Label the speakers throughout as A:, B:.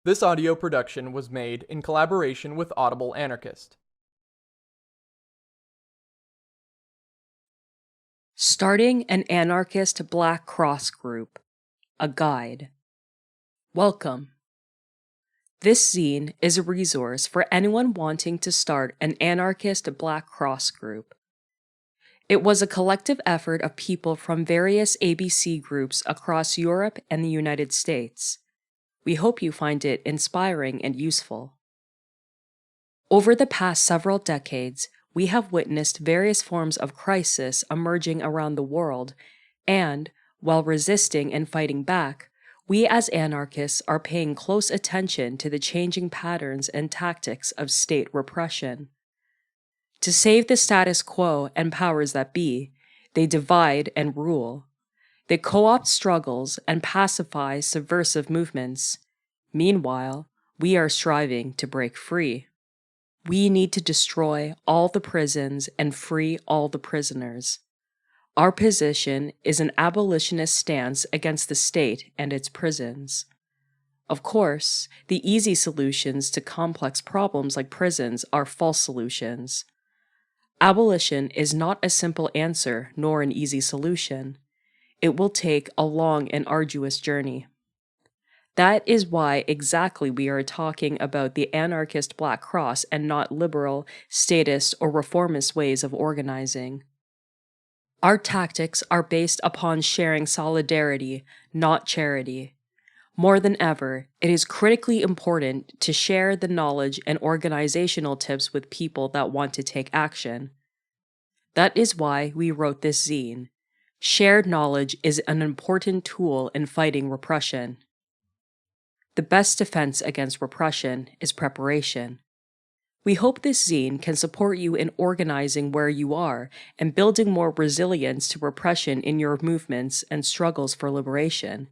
A: This audio production was made in collaboration with Audible Anarchist.
B: Starting an Anarchist Black Cross group. A guide. Welcome. This zine is a resource for anyone wanting to start an Anarchist Black Cross group. It was a collective effort of people from various ABC groups across Europe and the United States. We hope you find it inspiring and useful. Over the past several decades, we have witnessed various forms of crisis emerging around the world, and, while resisting and fighting back, we as anarchists are paying close attention to the changing patterns and tactics of state repression. To save the status quo and powers that be, they divide and rule. They co-opt struggles and pacify subversive movements. Meanwhile, we are striving to break free. We need to destroy all the prisons and free all the prisoners. Our position is an abolitionist stance against the state and its prisons. Of course, the easy solutions to complex problems like prisons are false solutions. Abolition is not a simple answer nor an easy solution. It will take a long and arduous journey. That is why exactly we are talking about the Anarchist Black Cross and not liberal, statist, or reformist ways of organizing. Our tactics are based upon sharing solidarity, not charity. More than ever, it is critically important to share the knowledge and organizational tips with people that want to take action. That is why we wrote this zine. Shared knowledge is an important tool in fighting repression. The best defense against repression is preparation. We hope this zine can support you in organizing where you are and building more resilience to repression in your movements and struggles for liberation.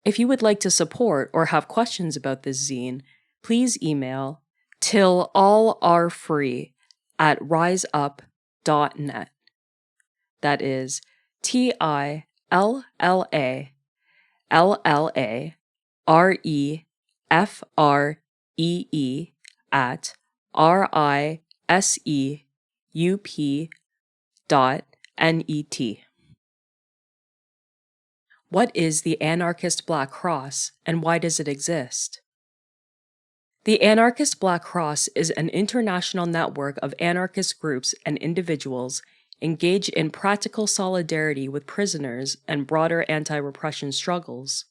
B: If you would like to support or have questions about this zine, please email tillallarefree@riseup.net. That is TILLAREFREE@RISEUP.net. What is the Anarchist Black Cross, and why does it exist? The Anarchist Black Cross is an international network of anarchist groups and individuals engaged in practical solidarity with prisoners and broader anti-repression struggles.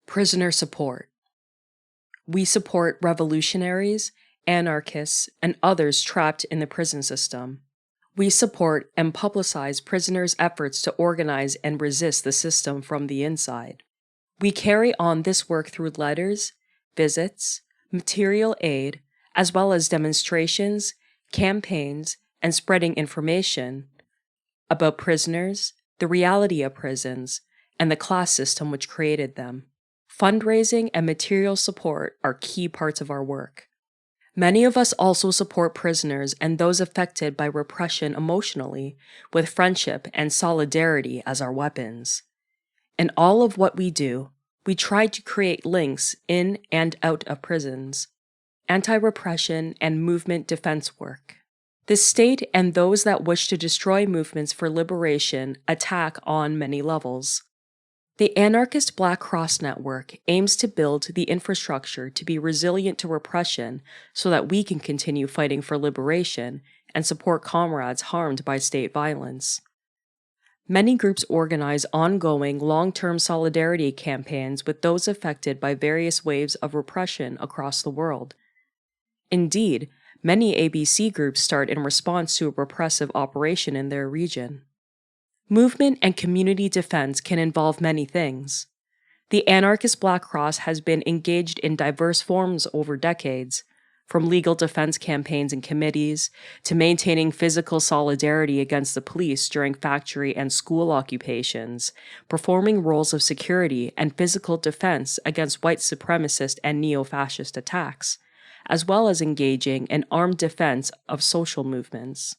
B: Prisoner support. We support revolutionaries, anarchists, and others trapped in the prison system. We support and publicize prisoners' efforts to organize and resist the system from the inside. We carry on this work through letters, visits, material aid, as well as demonstrations, campaigns, and spreading information about prisoners, the reality of prisons, and the class system which created them. Fundraising and material support are key parts of our work. Many of us also support prisoners and those affected by repression emotionally, with friendship and solidarity as our weapons. In all of what we do, we try to create links in and out of prisons, anti-repression and movement defense work. The state and those that wish to destroy movements for liberation attack on many levels. The Anarchist Black Cross Network aims to build the infrastructure to be resilient to repression so that we can continue fighting for liberation and support comrades harmed by state violence. Many groups organize ongoing, long-term solidarity campaigns with those affected by various waves of repression across the world. Indeed, many ABC groups start in response to a repressive operation in their region. Movement and community defense can involve many things. The Anarchist Black Cross has been engaged in diverse forms over decades, from legal defense campaigns and committees, to maintaining physical solidarity against the police during factory and school occupations, performing roles of security and physical defense against white supremacist and neo-fascist attacks, as well as engaging in armed defense of social movements.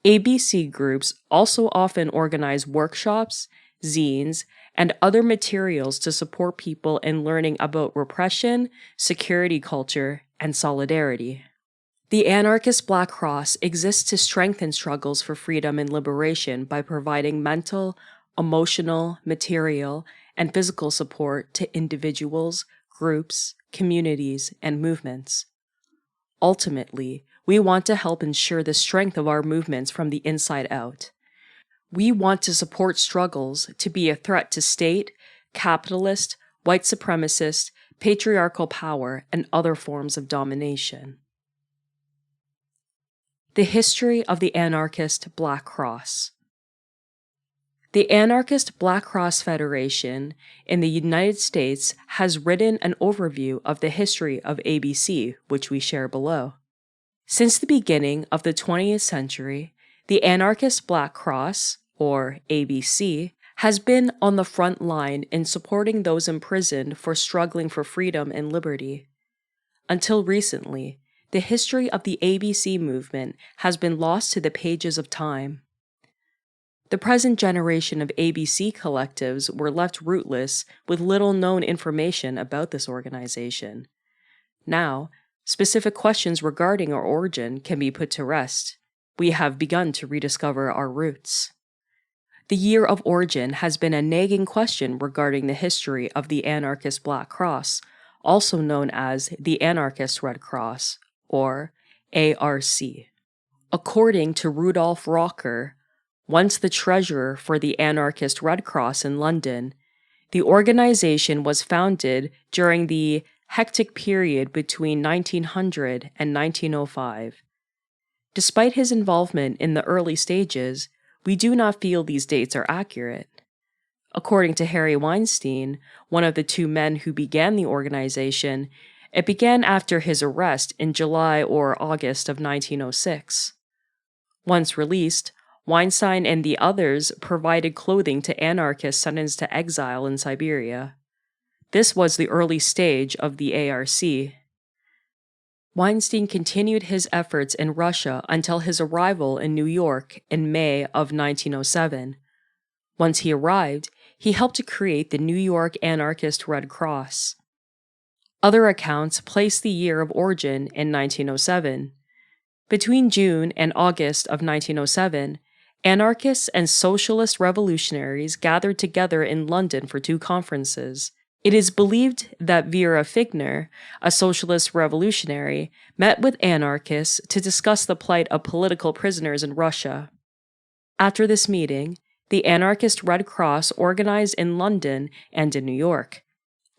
B: ABC groups also often organize workshops, zines, and other materials to support people in learning about repression, security culture, and solidarity. The Anarchist Black Cross exists to strengthen struggles for freedom and liberation by providing mental, emotional, material, and physical support to individuals, groups, communities, and movements. Ultimately, we want to help ensure the strength of our movements from the inside out. We want to support struggles to be a threat to state, capitalist, white supremacist, patriarchal power, and other forms of domination. The history of the Anarchist Black Cross. The Anarchist Black Cross Federation in the United States has written an overview of the history of ABC, which we share below. Since the beginning of the 20th century, the Anarchist Black Cross, or ABC, has been on the front line in supporting those imprisoned for struggling for freedom and liberty. Until recently, the history of the ABC movement has been lost to the pages of time. The present generation of ABC collectives were left rootless with little known information about this organization. Now, specific questions regarding our origin can be put to rest. We have begun to rediscover our roots. The year of origin has been a nagging question regarding the history of the Anarchist Black Cross, also known as the Anarchist Red Cross, or ARC. According to Rudolf Rocker, once the treasurer for the Anarchist Red Cross in London, the organization was founded during the hectic period between 1900 and 1905. Despite his involvement in the early stages, we do not feel these dates are accurate. According to Harry Weinstein, one of the two men who began the organization, it began after his arrest in July or August of 1906. Once released, Weinstein and the others provided clothing to anarchists sentenced to exile in Siberia. This was the early stage of the ARC. Weinstein continued his efforts in Russia until his arrival in New York in May of 1907. Once he arrived, he helped to create the New York Anarchist Red Cross. Other accounts place the year of origin in 1907. Between June and August of 1907, anarchists and socialist revolutionaries gathered together in London for two conferences. It is believed that Vera Figner, a socialist revolutionary, met with anarchists to discuss the plight of political prisoners in Russia. After this meeting, the Anarchist Red Cross organized in London and in New York.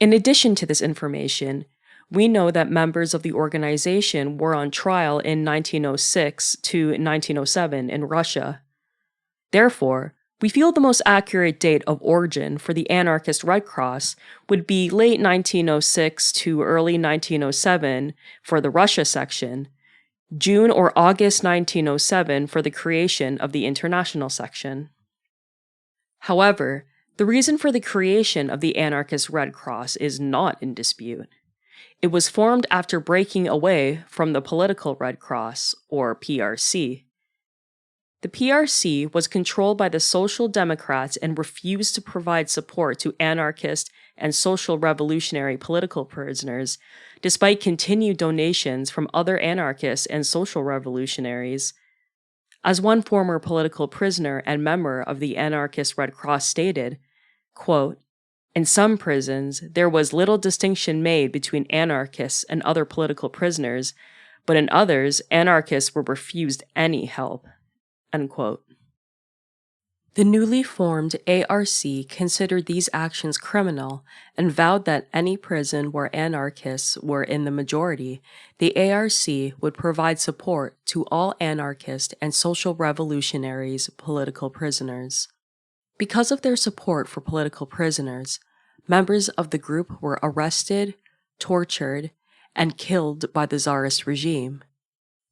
B: In addition to this information, we know that members of the organization were on trial in 1906 to 1907 in Russia. Therefore, we feel the most accurate date of origin for the Anarchist Red Cross would be late 1906 to early 1907 for the Russia section, June or August 1907 for the creation of the international section. However, the reason for the creation of the Anarchist Red Cross is not in dispute. It was formed after breaking away from the political Red Cross, or PRC. The PRC was controlled by the Social Democrats and refused to provide support to anarchist and social revolutionary political prisoners, despite continued donations from other anarchists and social revolutionaries. As one former political prisoner and member of the Anarchist Red Cross stated, quote, "In some prisons, there was little distinction made between anarchists and other political prisoners, but in others, anarchists were refused any help." Unquote. The newly formed ARC considered these actions criminal and vowed that any prison where anarchists were in the majority, the ARC would provide support to all anarchist and social revolutionaries' political prisoners. Because of their support for political prisoners, members of the group were arrested, tortured, and killed by the Tsarist regime.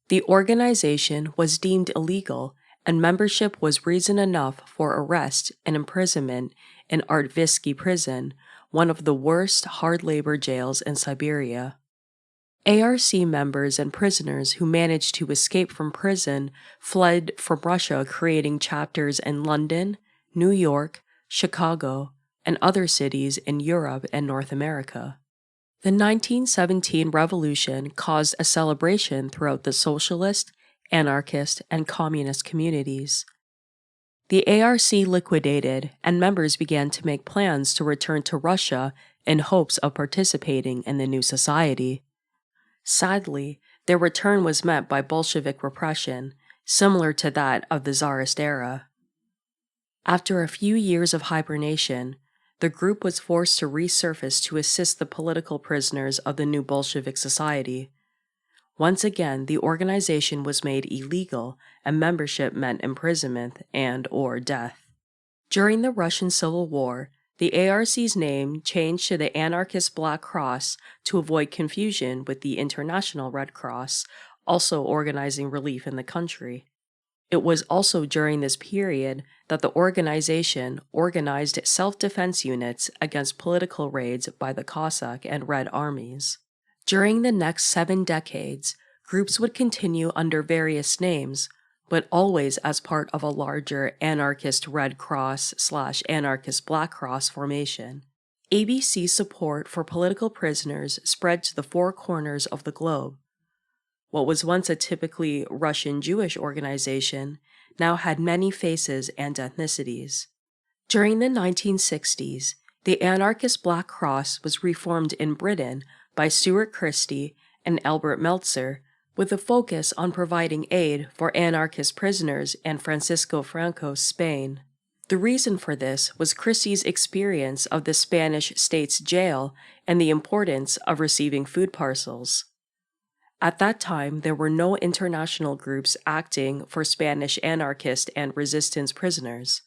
B: The organization was deemed illegal, and membership was reason enough for arrest and imprisonment in Artvsky prison, one of the worst hard labor jails in Siberia. ARC members and prisoners who managed to escape from prison fled from Russia, creating chapters in London, New York, Chicago, and other cities in Europe and North America. The 1917 revolution caused a celebration throughout the socialist, anarchist, and communist communities. The ARC liquidated, and members began to make plans to return to Russia in hopes of participating in the new society. Sadly, their return was met by Bolshevik repression, similar to that of the Tsarist era. After a few years of hibernation, the group was forced to resurface to assist the political prisoners of the new Bolshevik society. Once again, the organization was made illegal, and membership meant imprisonment and/or death. During the Russian Civil War, the ARC's name changed to the Anarchist Black Cross to avoid confusion with the International Red Cross, also organizing relief in the country. It was also during this period that the organization organized self-defense units against political raids by the Cossack and Red armies. During the next 7 decades, groups would continue under various names, but always as part of a larger Anarchist Red Cross/Anarchist Black Cross formation. ABC support for political prisoners spread to the 4 corners of the globe. What was once a typically Russian Jewish organization now had many faces and ethnicities. During the 1960s, the Anarchist Black Cross was reformed in Britain by Stuart Christie and Albert Meltzer, with a focus on providing aid for anarchist prisoners in Francisco Franco's Spain. The reason for this was Christie's experience of the Spanish state's jail and the importance of receiving food parcels. At that time, there were no international groups acting for Spanish anarchist and resistance prisoners.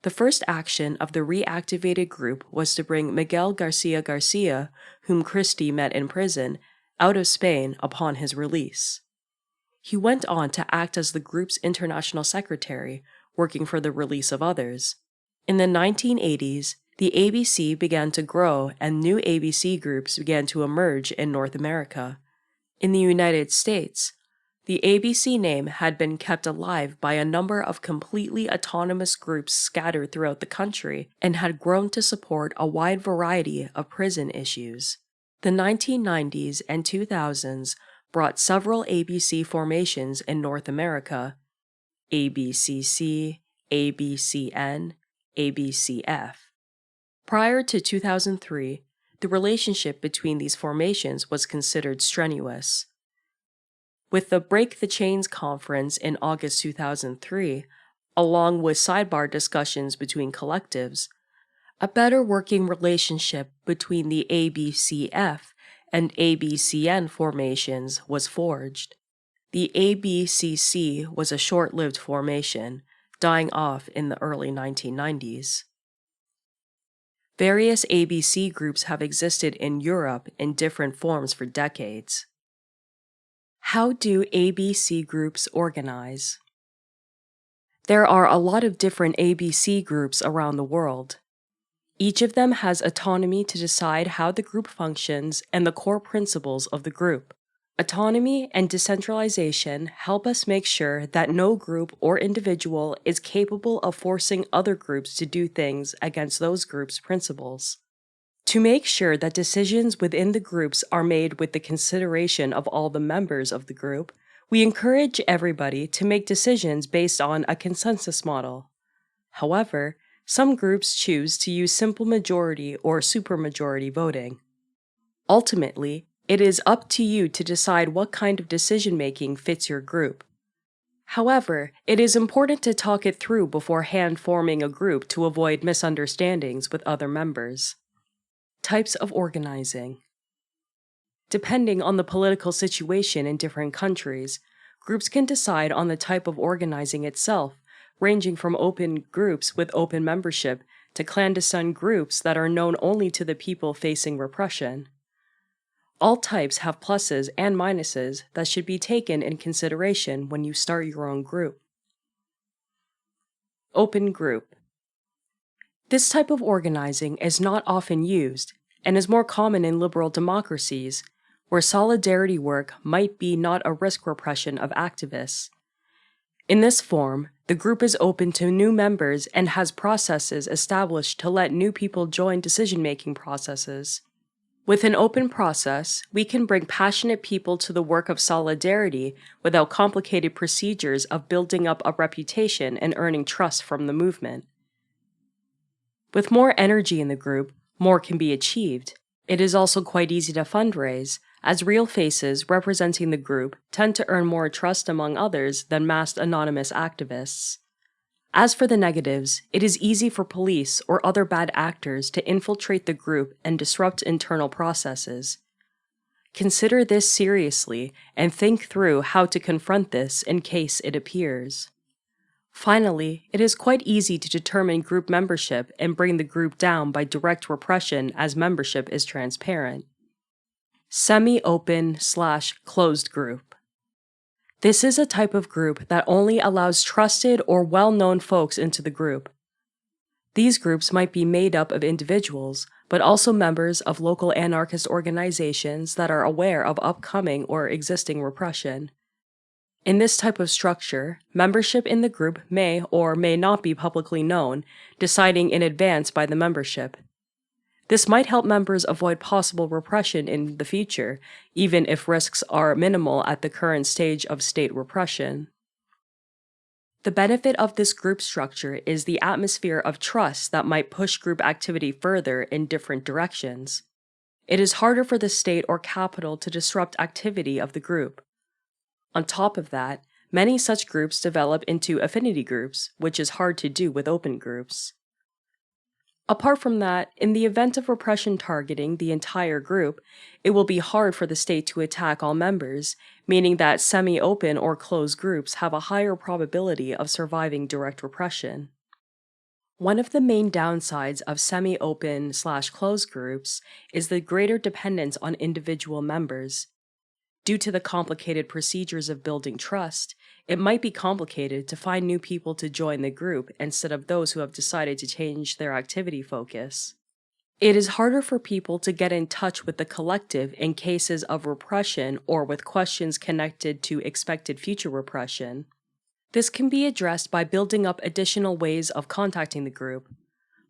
B: The first action of the reactivated group was to bring Miguel Garcia Garcia, whom Christie met in prison, out of Spain upon his release. He went on to act as the group's international secretary, working for the release of others. In the 1980s, the ABC began to grow and new ABC groups began to emerge in North America. In the United States, the ABC name had been kept alive by a number of completely autonomous groups scattered throughout the country and had grown to support a wide variety of prison issues. The 1990s and 2000s brought several ABC formations in North America: ABCC, ABCN, ABCF. Prior to 2003, the relationship between these formations was considered strenuous. With the Break the Chains conference in August 2003, along with sidebar discussions between collectives, a better working relationship between the ABCF and ABCN formations was forged. The ABCC was a short-lived formation, dying off in the early 1990s. Various ABC groups have existed in Europe in different forms for decades. How do ABC groups organize? There are a lot of different ABC groups around the world. Each of them has autonomy to decide how the group functions and the core principles of the group. Autonomy and decentralization help us make sure that no group or individual is capable of forcing other groups to do things against those groups' principles. To make sure that decisions within the groups are made with the consideration of all the members of the group, we encourage everybody to make decisions based on a consensus model. However, some groups choose to use simple majority or supermajority voting. Ultimately, it is up to you to decide what kind of decision-making fits your group. However, it is important to talk it through beforehand forming a group to avoid misunderstandings with other members. Types of organizing. Depending on the political situation in different countries, groups can decide on the type of organizing itself, ranging from open groups with open membership to clandestine groups that are known only to the people facing repression. All types have pluses and minuses that should be taken in consideration when you start your own group. Open group. This type of organizing is not often used and is more common in liberal democracies, where solidarity work might be not a risk repression of activists. In this form, the group is open to new members and has processes established to let new people join decision-making processes. With an open process, we can bring passionate people to the work of solidarity without complicated procedures of building up a reputation and earning trust from the movement. With more energy in the group, more can be achieved. It is also quite easy to fundraise, as real faces representing the group tend to earn more trust among others than masked anonymous activists. As for the negatives, it is easy for police or other bad actors to infiltrate the group and disrupt internal processes. Consider this seriously and think through how to confront this in case it appears. Finally, it is quite easy to determine group membership and bring the group down by direct repression as membership is transparent. Semi-open/closed group. This is a type of group that only allows trusted or well-known folks into the group. These groups might be made up of individuals, but also members of local anarchist organizations that are aware of upcoming or existing repression. In this type of structure, membership in the group may or may not be publicly known, deciding in advance by the membership. This might help members avoid possible repression in the future, even if risks are minimal at the current stage of state repression. The benefit of this group structure is the atmosphere of trust that might push group activity further in different directions. It is harder for the state or capital to disrupt activity of the group. On top of that, many such groups develop into affinity groups, which is hard to do with open groups. Apart from that, in the event of repression targeting the entire group, it will be hard for the state to attack all members, meaning that semi-open or closed groups have a higher probability of surviving direct repression. One of the main downsides of semi-open/closed groups is the greater dependence on individual members. Due to the complicated procedures of building trust, it might be complicated to find new people to join the group instead of those who have decided to change their activity focus. It is harder for people to get in touch with the collective in cases of repression or with questions connected to expected future repression. This can be addressed by building up additional ways of contacting the group.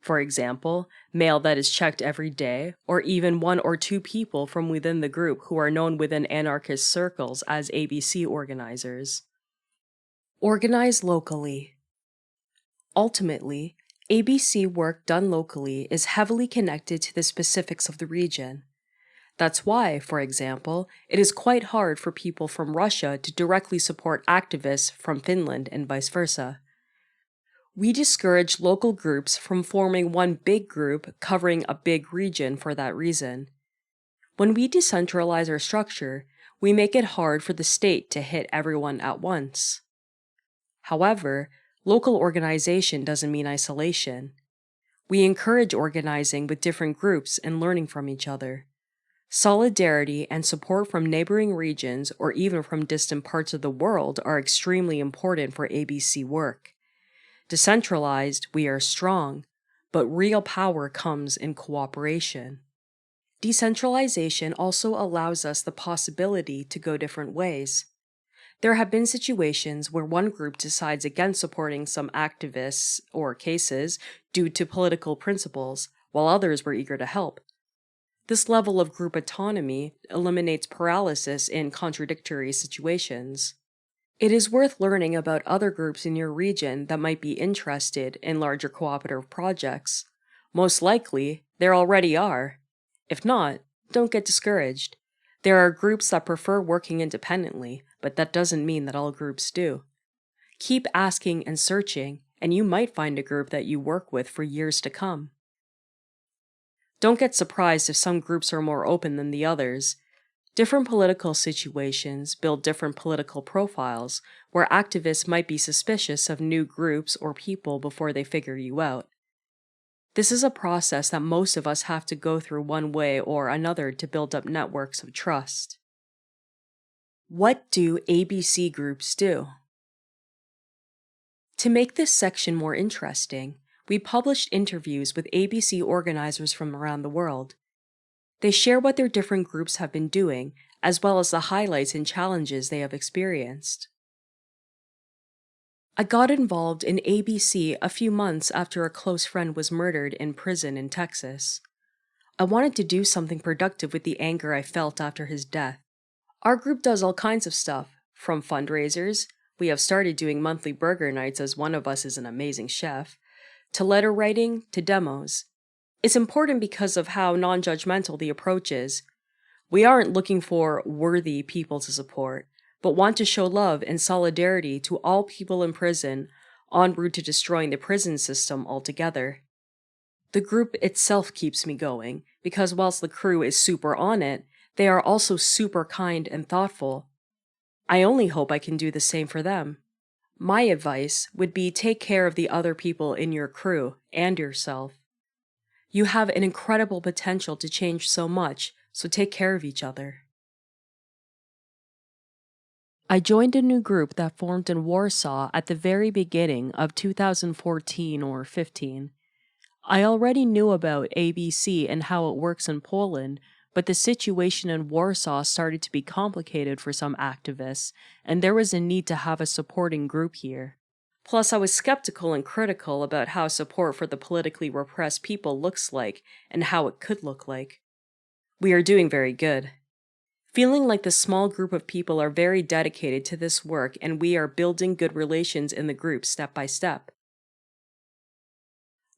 B: For example, mail that is checked every day, or even 1 or 2 people from within the group who are known within anarchist circles as ABC organizers. Organize locally. Ultimately, ABC work done locally is heavily connected to the specifics of the region. That's why, for example, it is quite hard for people from Russia to directly support activists from Finland and vice versa. We discourage local groups from forming one big group covering a big region for that reason. When we decentralize our structure, we make it hard for the state to hit everyone at once. However, local organization doesn't mean isolation. We encourage organizing with different groups and learning from each other. Solidarity and support from neighboring regions or even from distant parts of the world are extremely important for ABC work. Decentralized, we are strong, but real power comes in cooperation. Decentralization also allows us the possibility to go different ways. There have been situations where one group decides against supporting some activists or cases due to political principles, while others were eager to help. This level of group autonomy eliminates paralysis in contradictory situations. It is worth learning about other groups in your region that might be interested in larger cooperative projects. Most likely, there already are. If not, don't get discouraged. There are groups that prefer working independently, but that doesn't mean that all groups do. Keep asking and searching, and you might find a group that you work with for years to come. Don't get surprised if some groups are more open than the others. Different political situations build different political profiles, where activists might be suspicious of new groups or people before they figure you out. This is a process that most of us have to go through one way or another to build up networks of trust. What do ABC groups do? To make this section more interesting, we published interviews with ABC organizers from around the world. They share what their different groups have been doing, as well as the highlights and challenges they have experienced. I got involved in ABC a few months after a close friend was murdered in prison in Texas. I wanted to do something productive with the anger I felt after his death. Our group does all kinds of stuff, from fundraisers — we have started doing monthly burger nights as one of us is an amazing chef — to letter writing, to demos. It's important because of how non-judgmental the approach is. We aren't looking for worthy people to support, but want to show love and solidarity to all people in prison en route to destroying the prison system altogether. The group itself keeps me going, because whilst the crew is super on it, they are also super kind and thoughtful. I only hope I can do the same for them. My advice would be take care of the other people in your crew and yourself. You have an incredible potential to change so much, so take care of each other. I joined a new group that formed in Warsaw at the very beginning of 2014 or 15. I already knew about ABC and how it works in Poland, but the situation in Warsaw started to be complicated for some activists, and there was a need to have a supporting group here. Plus, I was skeptical and critical about how support for the politically repressed people looks like and how it could look like. We are doing very good. Feeling like the small group of people are very dedicated to this work and we are building good relations in the group step by step.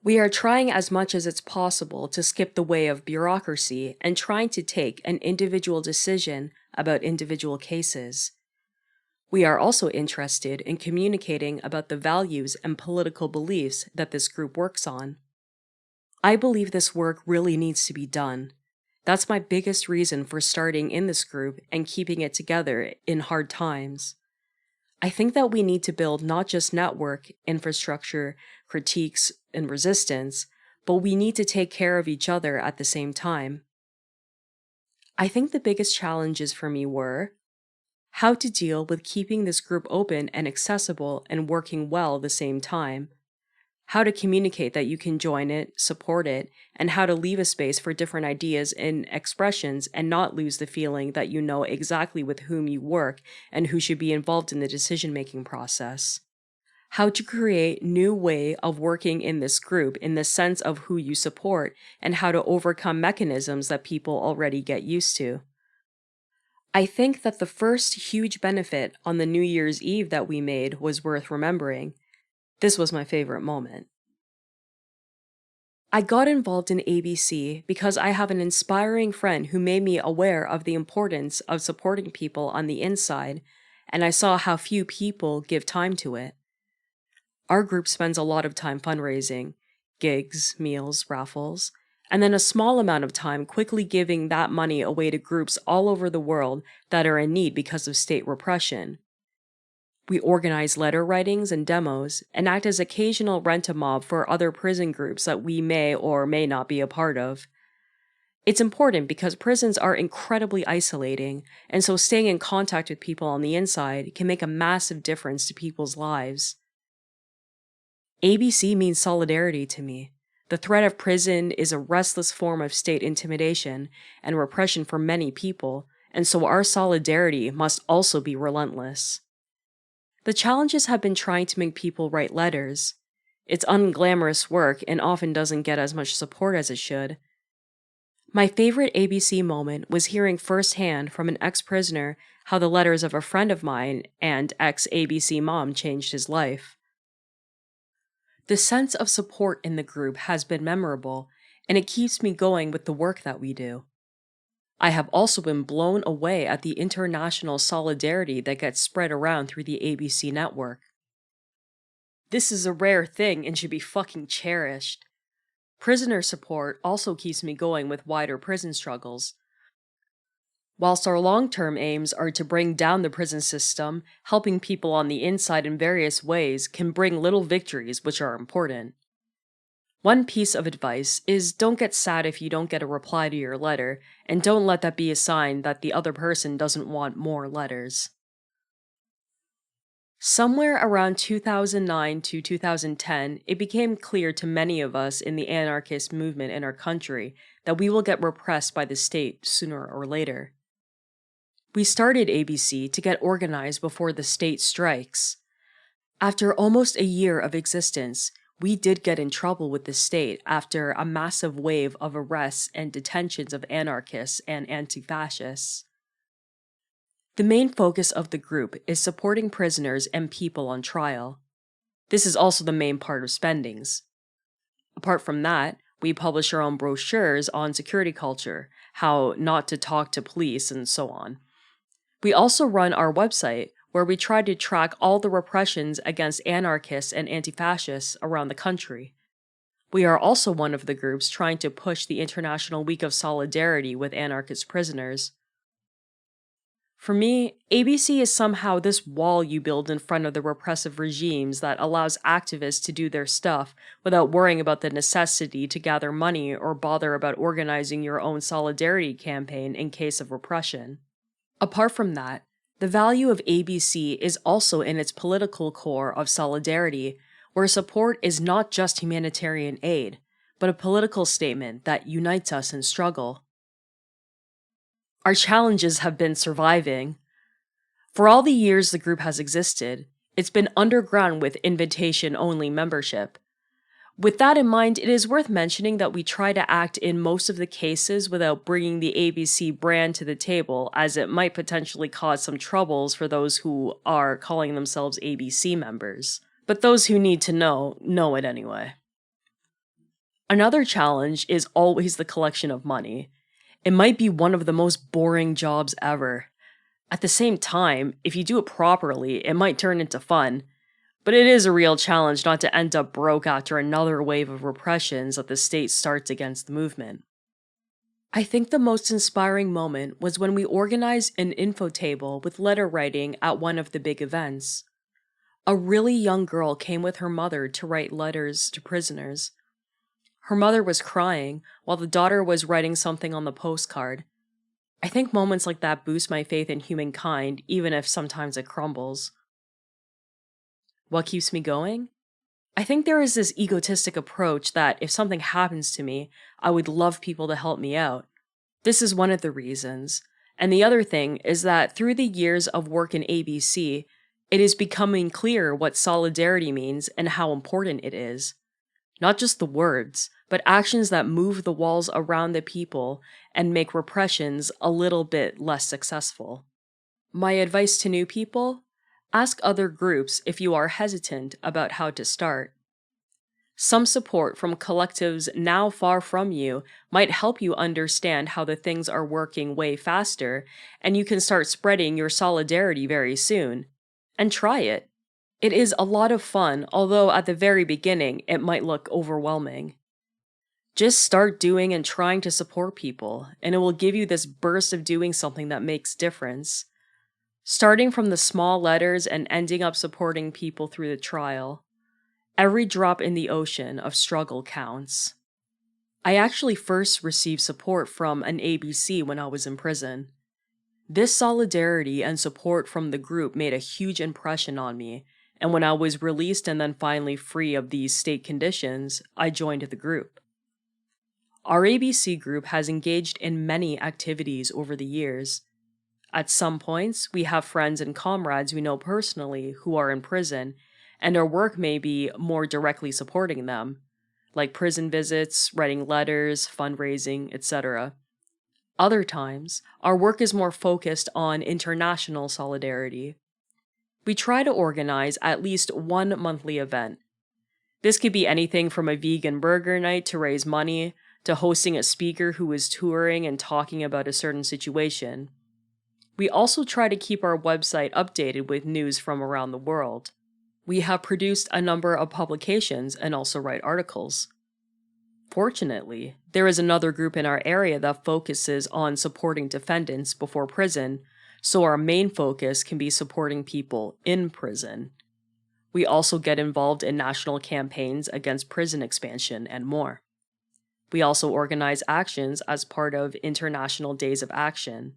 B: We are trying as much as it's possible to skip the way of bureaucracy and trying to take an individual decision about individual cases. We are also interested in communicating about the values and political beliefs that this group works on. I believe this work really needs to be done. That's my biggest reason for starting in this group and keeping it together in hard times. I think that we need to build not just network, infrastructure, critiques, and resistance, but we need to take care of each other at the same time. I think the biggest challenges for me were how to deal with keeping this group open and accessible and working well at the same time, how to communicate that you can join it, support it, and how to leave a space for different ideas and expressions and not lose the feeling that you know exactly with whom you work and who should be involved in the decision-making process. How to create new way of working in this group in the sense of who you support and how to overcome mechanisms that people already get used to. I think that the first huge benefit on the New Year's Eve that we made was worth remembering. This was my favorite moment. I got involved in ABC because I have an inspiring friend who made me aware of the importance of supporting people on the inside, and I saw how few people give time to it. Our group spends a lot of time fundraising, gigs, meals, raffles, and then a small amount of time quickly giving that money away to groups all over the world that are in need because of state repression. We organize letter writings and demos, and act as occasional rent-a-mob for other prison groups that we may or may not be a part of. It's important because prisons are incredibly isolating, and so staying in contact with people on the inside can make a massive difference to people's lives. ABC means solidarity to me. The threat of prison is a restless form of state intimidation and repression for many people, and so our solidarity must also be relentless. The challenges have been trying to make people write letters. It's unglamorous work and often doesn't get as much support as it should. My favorite ABC moment was hearing firsthand from an ex-prisoner how the letters of a friend of mine and ex-ABC mom changed his life. The sense of support in the group has been memorable, and it keeps me going with the work that we do. I have also been blown away at the international solidarity that gets spread around through the ABC network. This is a rare thing and should be fucking cherished. Prisoner support also keeps me going with wider prison struggles. Whilst our long-term aims are to bring down the prison system, helping people on the inside in various ways can bring little victories which are important. One piece of advice is don't get sad if you don't get a reply to your letter, and don't let that be a sign that the other person doesn't want more letters. Somewhere around 2009 to 2010, it became clear to many of us in the anarchist movement in our country that we will get repressed by the state sooner or later. We started ABC to get organized before the state strikes. After almost a year of existence, we did get in trouble with the state after a massive wave of arrests and detentions of anarchists and anti-fascists. The main focus of the group is supporting prisoners and people on trial. This is also the main part of spendings. Apart from that, we publish our own brochures on security culture, how not to talk to police, and so on. We also run our website, where we try to track all the repressions against anarchists and anti-fascists around the country. We are also one of the groups trying to push the International Week of Solidarity with anarchist prisoners. For me, ABC is somehow this wall you build in front of the repressive regimes that allows activists to do their stuff without worrying about the necessity to gather money or bother about organizing your own solidarity campaign in case of repression. Apart from that, the value of ABC is also in its political core of solidarity, where support is not just humanitarian aid, but a political statement that unites us in struggle. Our challenges have been surviving. For all the years the group has existed, it's been underground with invitation-only membership. With that in mind, it is worth mentioning that we try to act in most of the cases without bringing the ABC brand to the table, as it might potentially cause some troubles for those who are calling themselves ABC members. But those who need to know it anyway. Another challenge is always the collection of money. It might be one of the most boring jobs ever. At the same time, if you do it properly, it might turn into fun. But it is a real challenge not to end up broke after another wave of repressions that the state starts against the movement. I think the most inspiring moment was when we organized an info table with letter writing at one of the big events. A really young girl came with her mother to write letters to prisoners. Her mother was crying, while the daughter was writing something on the postcard. I think moments like that boost my faith in humankind, even if sometimes it crumbles. What keeps me going? I think there is this egotistic approach that if something happens to me, I would love people to help me out. This is one of the reasons. And the other thing is that through the years of work in ABC, it is becoming clear what solidarity means and how important it is. Not just the words, but actions that move the walls around the people and make repressions a little bit less successful. My advice to new people? Ask other groups if you are hesitant about how to start. Some support from collectives now far from you might help you understand how the things are working way faster, and you can start spreading your solidarity very soon. And try it. It is a lot of fun, although at the very beginning it might look overwhelming. Just start doing and trying to support people, and it will give you this burst of doing something that makes difference. Starting from the small letters and ending up supporting people through the trial. Every drop in the ocean of struggle counts. I actually first received support from an ABC when I was in prison. This solidarity and support from the group made a huge impression on me, and when I was released and then finally free of these state conditions, I joined the group. Our ABC group has engaged in many activities over the years. At some points, we have friends and comrades we know personally who are in prison, and our work may be more directly supporting them, like prison visits, writing letters, fundraising, etc. Other times, our work is more focused on international solidarity. We try to organize at least one monthly event. This could be anything from a vegan burger night to raise money, to hosting a speaker who is touring and talking about a certain situation. We also try to keep our website updated with news from around the world. We have produced a number of publications and also write articles. Fortunately, there is another group in our area that focuses on supporting defendants before prison, so our main focus can be supporting people in prison. We also get involved in national campaigns against prison expansion and more. We also organize actions as part of International Days of Action.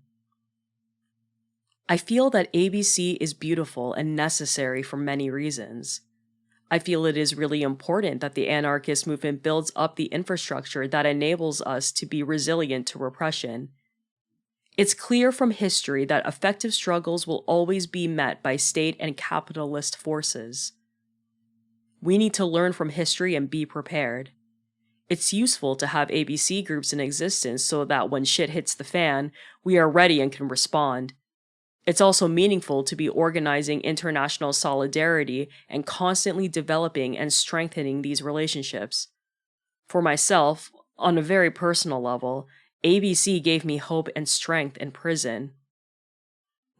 B: I feel that ABC is beautiful and necessary for many reasons. I feel it is really important that the anarchist movement builds up the infrastructure that enables us to be resilient to repression. It's clear from history that effective struggles will always be met by state and capitalist forces. We need to learn from history and be prepared. It's useful to have ABC groups in existence so that when shit hits the fan, we are ready and can respond. It's also meaningful to be organizing international solidarity and constantly developing and strengthening these relationships. For myself, on a very personal level, ABC gave me hope and strength in prison.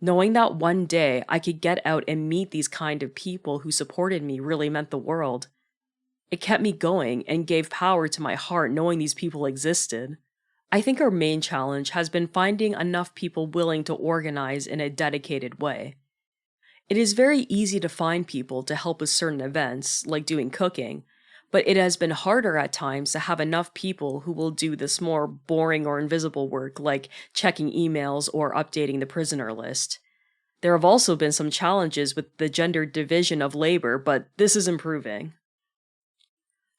B: Knowing that one day I could get out and meet these kind of people who supported me really meant the world. It kept me going and gave power to my heart knowing these people existed. I think our main challenge has been finding enough people willing to organize in a dedicated way. It is very easy to find people to help with certain events, like doing cooking, but it has been harder at times to have enough people who will do this more boring or invisible work like checking emails or updating the prisoner list. There have also been some challenges with the gender division of labor, but this is improving.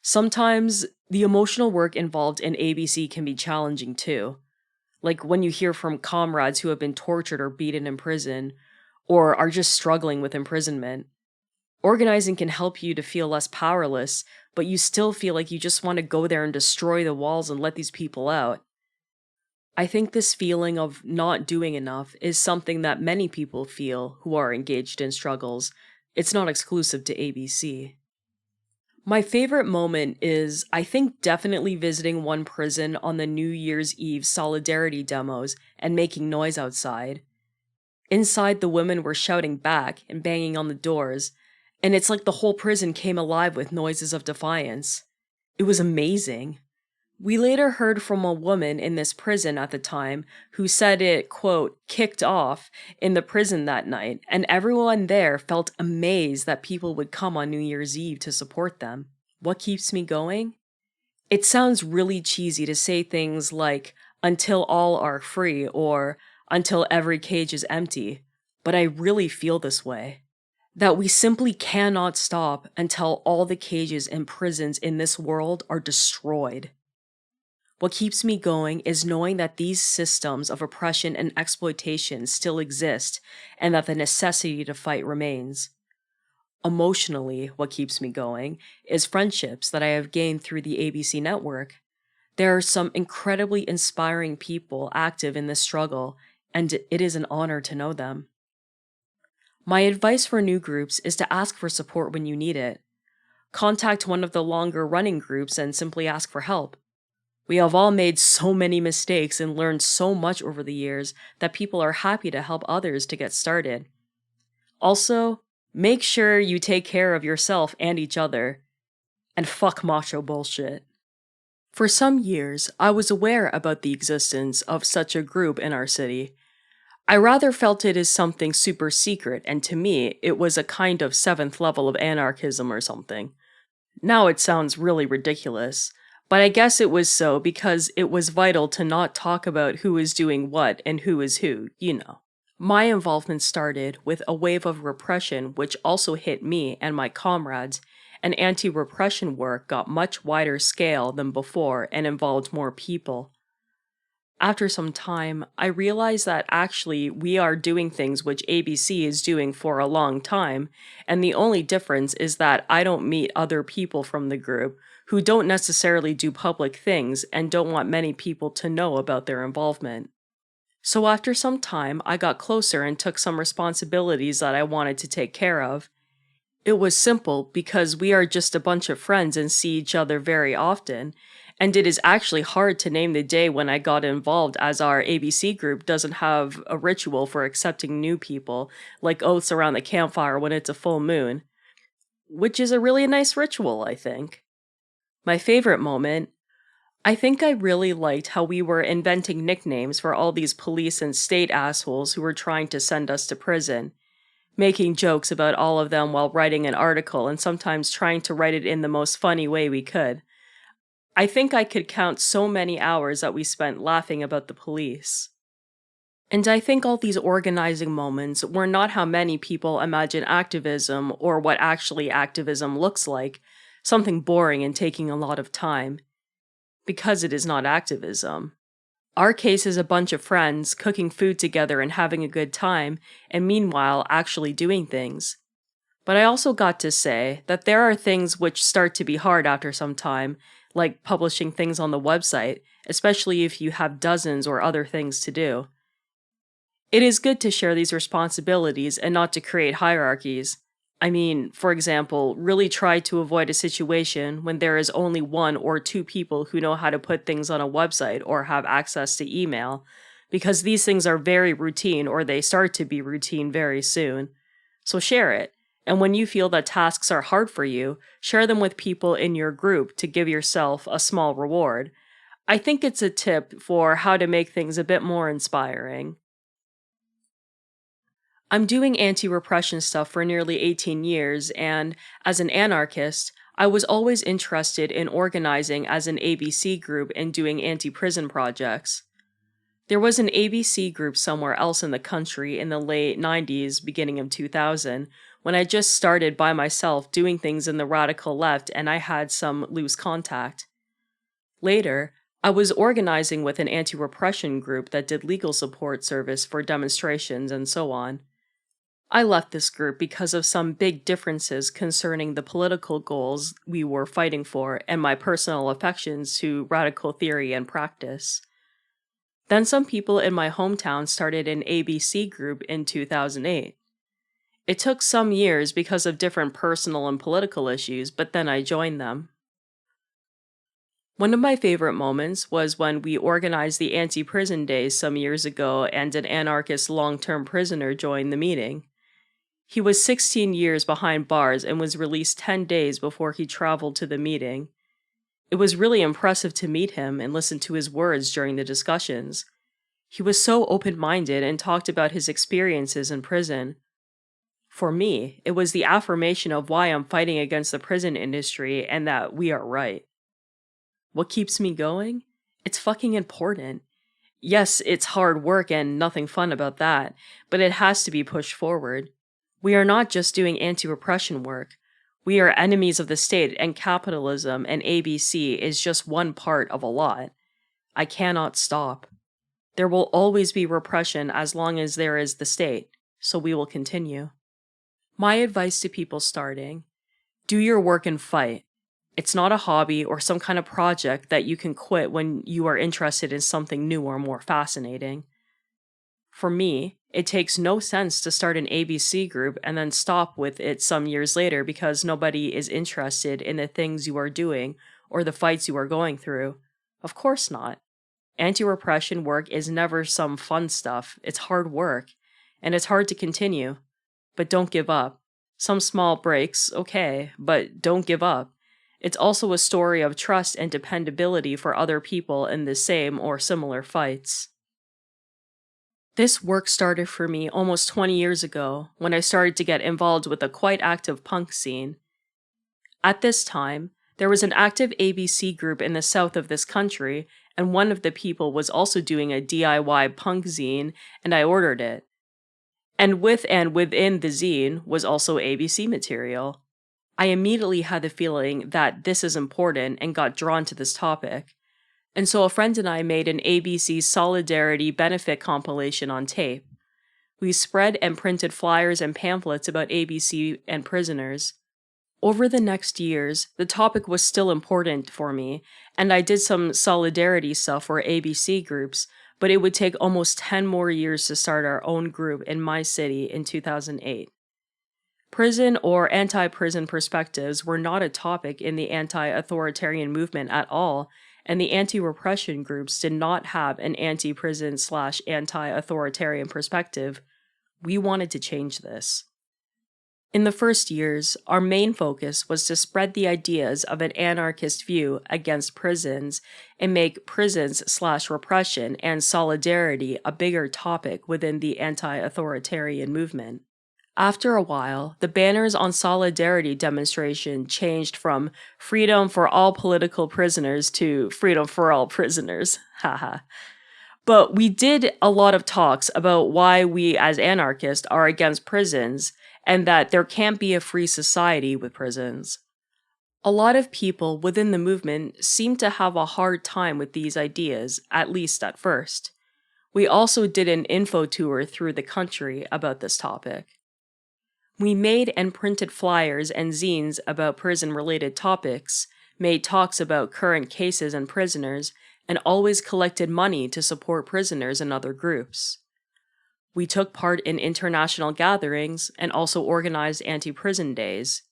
B: Sometimes, the emotional work involved in ABC can be challenging too. Like when you hear from comrades who have been tortured or beaten in prison, or are just struggling with imprisonment. Organizing can help you to feel less powerless, but you still feel like you just want to go there and destroy the walls and let these people out. I think this feeling of not doing enough is something that many people feel who are engaged in struggles. It's not exclusive to ABC. My favorite moment is, I think, definitely visiting one prison on the New Year's Eve solidarity demos and making noise outside. Inside, the women were shouting back and banging on the doors, and it's like the whole prison came alive with noises of defiance. It was amazing. We later heard from a woman in this prison at the time who said it, quote, kicked off in the prison that night, and everyone there felt amazed that people would come on New Year's Eve to support them. What keeps me going? It sounds really cheesy to say things like, until all are free, or until every cage is empty, but I really feel this way. That we simply cannot stop until all the cages and prisons in this world are destroyed. What keeps me going is knowing that these systems of oppression and exploitation still exist and that the necessity to fight remains. Emotionally, what keeps me going is friendships that I have gained through the ABC network. There are some incredibly inspiring people active in this struggle, and it is an honor to know them. My advice for new groups is to ask for support when you need it. Contact one of the longer running groups and simply ask for help. We have all made so many mistakes and learned so much over the years that people are happy to help others to get started. Also, make sure you take care of yourself and each other. And fuck macho bullshit. For some years, I was aware about the existence of such a group in our city. I rather felt it as something super secret, and to me, it was a kind of 7th level of anarchism or something. Now it sounds really ridiculous. But I guess it was so because it was vital to not talk about who is doing what and who is who, you know. My involvement started with a wave of repression which also hit me and my comrades, and anti-repression work got much wider scale than before and involved more people. After some time, I realized that actually we are doing things which ABC is doing for a long time, and the only difference is that I don't meet other people from the group who don't necessarily do public things and don't want many people to know about their involvement. So after some time, I got closer and took some responsibilities that I wanted to take care of. It was simple because we are just a bunch of friends and see each other very often, and it is actually hard to name the day when I got involved as our ABC group doesn't have a ritual for accepting new people, like oaths around the campfire when it's a full moon. Which is a really nice ritual, I think. My favorite moment, I think I really liked how we were inventing nicknames for all these police and state assholes who were trying to send us to prison, making jokes about all of them while writing an article and sometimes trying to write it in the most funny way we could. I think I could count so many hours that we spent laughing about the police. And I think all these organizing moments were not how many people imagine activism or what actually activism looks like, something boring and taking a lot of time. Because it is not activism. Our case is a bunch of friends cooking food together and having a good time, and meanwhile actually doing things. But I also got to say that there are things which start to be hard after some time, like publishing things on the website, especially if you have dozens or other things to do. It is good to share these responsibilities and not to create hierarchies. I mean, for example, really try to avoid a situation when there is only one or two people who know how to put things on a website or have access to email, because these things are very routine or they start to be routine very soon. So share it. And when you feel that tasks are hard for you, share them with people in your group to give yourself a small reward. I think it's a tip for how to make things a bit more inspiring. I'm doing anti-repression stuff for nearly 18 years, and as an anarchist, I was always interested in organizing as an ABC group and doing anti-prison projects. There was an ABC group somewhere else in the country in the late 90s, beginning of 2000, when I just started by myself doing things in the radical left and I had some loose contact. Later, I was organizing with an anti-repression group that did legal support service for demonstrations and so on. I left this group because of some big differences concerning the political goals we were fighting for and my personal affections to radical theory and practice. Then some people in my hometown started an ABC group in 2008. It took some years because of different personal and political issues, but then I joined them. One of my favorite moments was when we organized the anti-prison days some years ago and an anarchist long-term prisoner joined the meeting. He was 16 years behind bars and was released 10 days before he traveled to the meeting. It was really impressive to meet him and listen to his words during the discussions. He was so open-minded and talked about his experiences in prison. For me, it was the affirmation of why I'm fighting against the prison industry and that we are right. What keeps me going? It's fucking important. Yes, it's hard work and nothing fun about that, but it has to be pushed forward. We are not just doing anti-repression work. We are enemies of the state and capitalism, and ABC is just one part of a lot. I cannot stop. There will always be repression as long as there is the state, so we will continue. My advice to people starting: do your work and fight. It's not a hobby or some kind of project that you can quit when you are interested in something new or more fascinating. For me, it takes no sense to start an ABC group and then stop with it some years later because nobody is interested in the things you are doing or the fights you are going through. Of course not. Anti-repression work is never some fun stuff. It's hard work, and it's hard to continue. But don't give up. Some small breaks, okay, but don't give up. It's also a story of trust and dependability for other people in the same or similar fights. This work started for me almost 20 years ago when I started to get involved with a quite active punk scene. At this time, there was an active ABC group in the south of this country, and one of the people was also doing a DIY punk zine, and I ordered it. And within the zine was also ABC material. I immediately had the feeling that this is important and got drawn to this topic. And so a friend and I made an ABC Solidarity benefit compilation on tape. We spread and printed flyers and pamphlets about ABC and prisoners. Over the next years, the topic was still important for me, and I did some solidarity stuff for ABC groups, but it would take almost 10 more years to start our own group in my city in 2008. Prison or anti-prison perspectives were not a topic in the anti-authoritarian movement at all, and the anti-repression groups did not have an anti-prison/anti-authoritarian perspective. We wanted to change this. In the first years, our main focus was to spread the ideas of an anarchist view against prisons and make prisons/repression and solidarity a bigger topic within the anti-authoritarian movement. After a while, the banners on solidarity demonstration changed from freedom for all political prisoners to freedom for all prisoners. Haha. But we did a lot of talks about why we as anarchists are against prisons and that there can't be a free society with prisons. A lot of people within the movement seem to have a hard time with these ideas, at least at first. We also did an info tour through the country about this topic. We made and printed flyers and zines about prison-related topics, made talks about current cases and prisoners, and always collected money to support prisoners and other groups. We took part in international gatherings and also organized anti-prison days.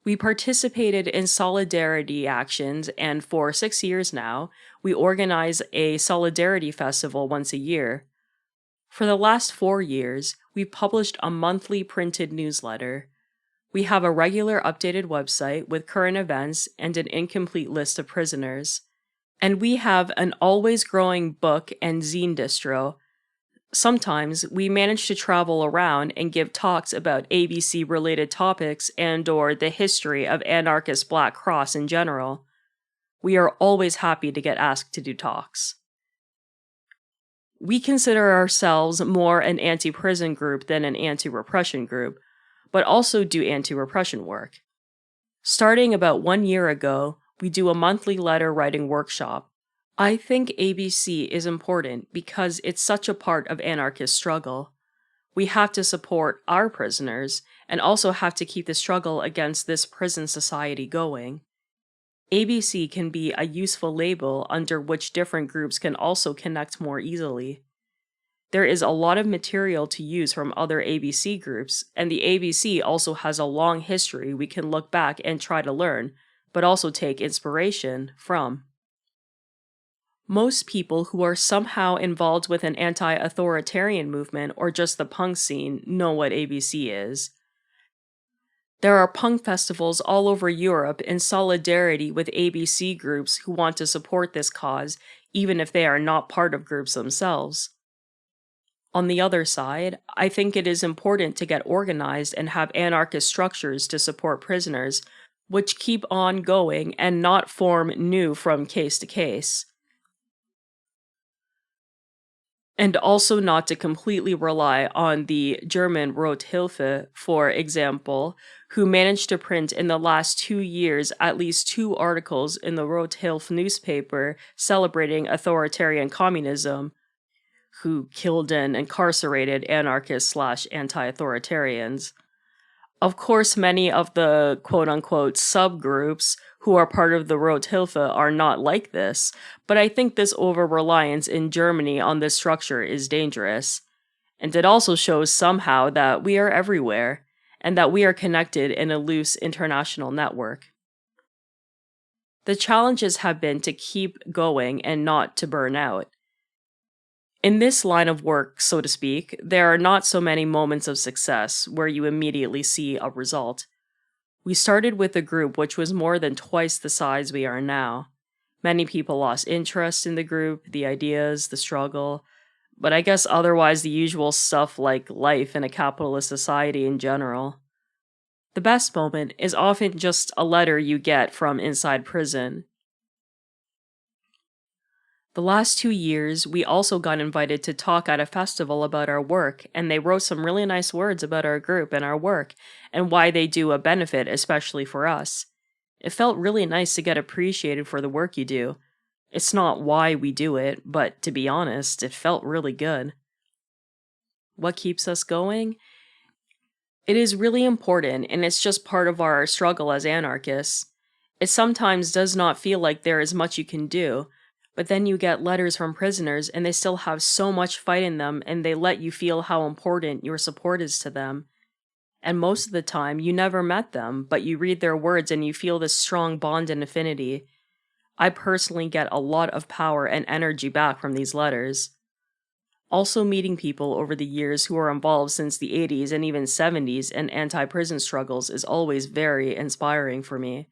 B: We participated in solidarity actions, and for 6 years now, we organize a solidarity festival once a year. For the last 4 years, we've published a monthly printed newsletter. We have a regular updated website with current events and an incomplete list of prisoners. And we have an always growing book and zine distro. Sometimes we manage to travel around and give talks about ABC related topics and/or the history of Anarchist Black Cross in general. We are always happy to get asked to do talks. We consider ourselves more an anti-prison group than an anti-repression group, but also do anti-repression work. Starting about 1 year ago, we do a monthly letter writing workshop. I think ABC is important because it's such a part of anarchist struggle. We have to support our prisoners and also have to keep the struggle against this prison society going. ABC can be a useful label under which different groups can also connect more easily. There is a lot of material to use from other ABC groups, and the ABC also has a long history we can look back and try to learn, but also take inspiration from. Most people who are somehow involved with an anti-authoritarian movement or just the punk scene know what ABC is. There are punk festivals all over Europe in solidarity with ABC groups who want to support this cause, even if they are not part of groups themselves. On the other side, I think it is important to get organized and have anarchist structures to support prisoners, which keep on going and not form new from case to case. And also not to completely rely on the German Rothhilfe, for example, who managed to print in the last 2 years at least 2 articles in the Rothhilfe newspaper celebrating authoritarian communism, who killed and incarcerated anarchists/anti-authoritarians. Of course, many of the quote-unquote subgroups who are part of the Rothhilfe are not like this, but I think this over-reliance in Germany on this structure is dangerous. And it also shows somehow that we are everywhere, and that we are connected in a loose international network. The challenges have been to keep going and not to burn out. In this line of work, so to speak, there are not so many moments of success where you immediately see a result. We started with a group which was more than twice the size we are now. Many people lost interest in the group, the ideas, the struggle, but I guess otherwise the usual stuff like life in a capitalist society in general. The best moment is often just a letter you get from inside prison. The last 2 years, we also got invited to talk at a festival about our work, and they wrote some really nice words about our group and our work, and why they do a benefit, especially for us. It felt really nice to get appreciated for the work you do. It's not why we do it, but to be honest, it felt really good. What keeps us going? It is really important, and it's just part of our struggle as anarchists. It sometimes does not feel like there is much you can do, but then you get letters from prisoners and they still have so much fight in them, and they let you feel how important your support is to them. And most of the time, you never met them, but you read their words and you feel this strong bond and affinity. I personally get a lot of power and energy back from these letters. Also, meeting people over the years who are involved since the 80s and even 70s in anti-prison struggles is always very inspiring for me.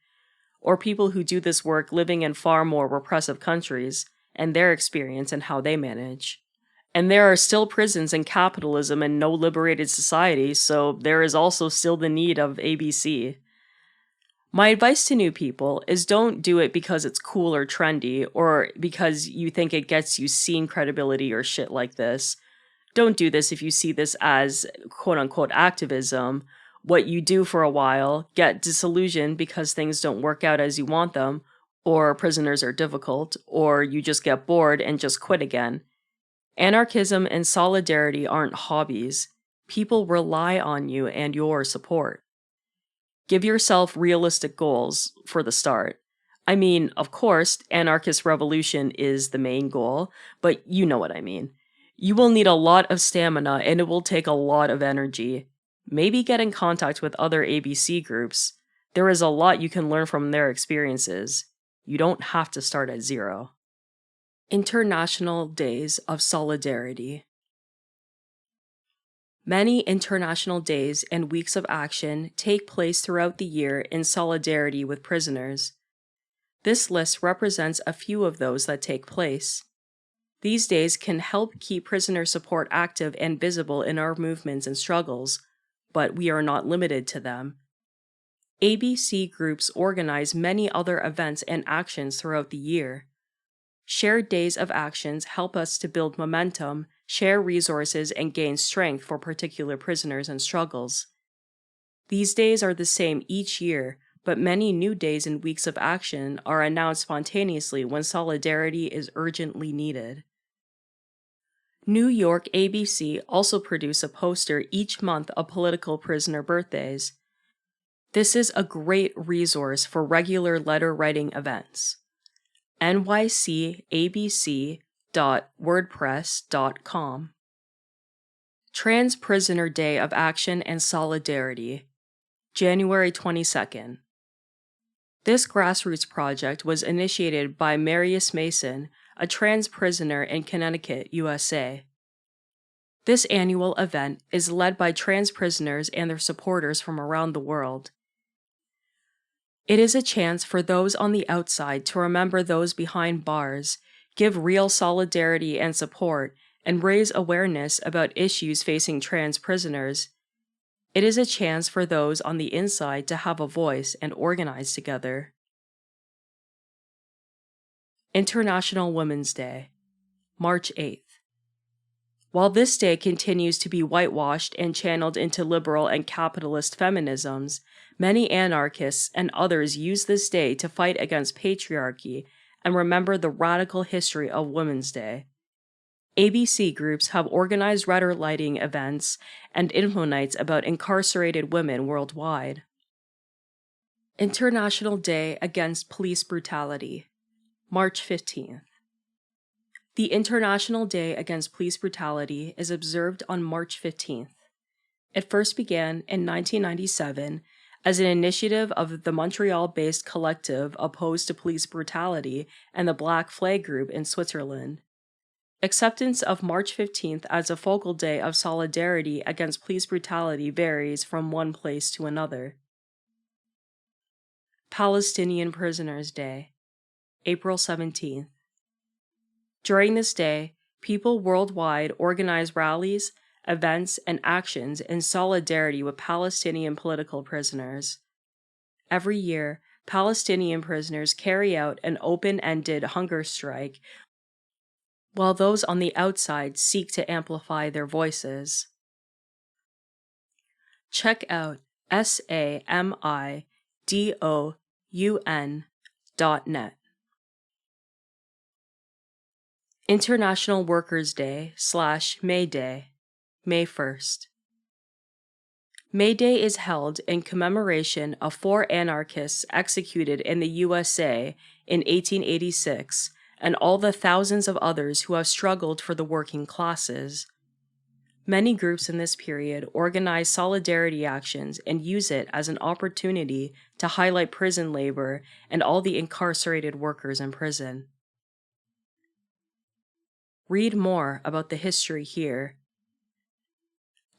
B: Or people who do this work living in far more repressive countries, and their experience and how they manage. And there are still prisons in capitalism and no liberated society, so there is also still the need of ABC. My advice to new people is don't do it because it's cool or trendy, or because you think it gets you scene credibility or shit like this. Don't do this if you see this as quote-unquote activism. What you do for a while, get disillusioned because things don't work out as you want them, or prisoners are difficult, or you just get bored and just quit again. Anarchism and solidarity aren't hobbies. People rely on you and your support. Give yourself realistic goals for the start. I mean, of course, anarchist revolution is the main goal, but you know what I mean. You will need a lot of stamina and it will take a lot of energy. Maybe get in contact with other ABC groups. There is a lot you can learn from their experiences. You don't have to start at zero. International Days of Solidarity. Many international days and weeks of action take place throughout the year in solidarity with prisoners. This list represents a few of those that take place. These days can help keep prisoner support active and visible in our movements and struggles, but we are not limited to them. ABC groups organize many other events and actions throughout the year. Shared days of actions help us to build momentum, share resources, and gain strength for particular prisoners and struggles. These days are the same each year, but many new days and weeks of action are announced spontaneously when solidarity is urgently needed. New York ABC also produce a poster each month of political prisoner birthdays. This is a great resource for regular letter writing events. nycabc.wordpress.com. Trans Prisoner Day of Action and Solidarity, January 22nd. This grassroots project was initiated by Marius Mason, a trans prisoner in Connecticut, USA. This annual event is led by trans prisoners and their supporters from around the world. It is a chance for those on the outside to remember those behind bars, give real solidarity and support, and raise awareness about issues facing trans prisoners. It is a chance for those on the inside to have a voice and organize together. International Women's Day, March 8th. While this day continues to be whitewashed and channeled into liberal and capitalist feminisms, many anarchists and others use this day to fight against patriarchy and remember the radical history of Women's Day. ABC groups have organized letter lighting events and info nights about incarcerated women worldwide. International Day Against Police Brutality, March 15th. The International Day Against Police Brutality is observed on March 15th. It first began in 1997 as an initiative of the Montreal-based collective opposed to police brutality and the Black Flag Group in Switzerland. Acceptance of March 15th as a focal day of solidarity against police brutality varies from one place to another. Palestinian Prisoners Day, April 17th. During this day, people worldwide organize rallies, events, and actions in solidarity with Palestinian political prisoners. Every year, Palestinian prisoners carry out an open-ended hunger strike, while those on the outside seek to amplify their voices. Check out SAMIDOUN.net. International Workers' Day / May Day, May 1st. May Day is held in commemoration of 4 anarchists executed in the USA in 1886 and all the thousands of others who have struggled for the working classes. Many groups in this period organize solidarity actions and use it as an opportunity to highlight prison labor and all the incarcerated workers in prison. Read more about the history here.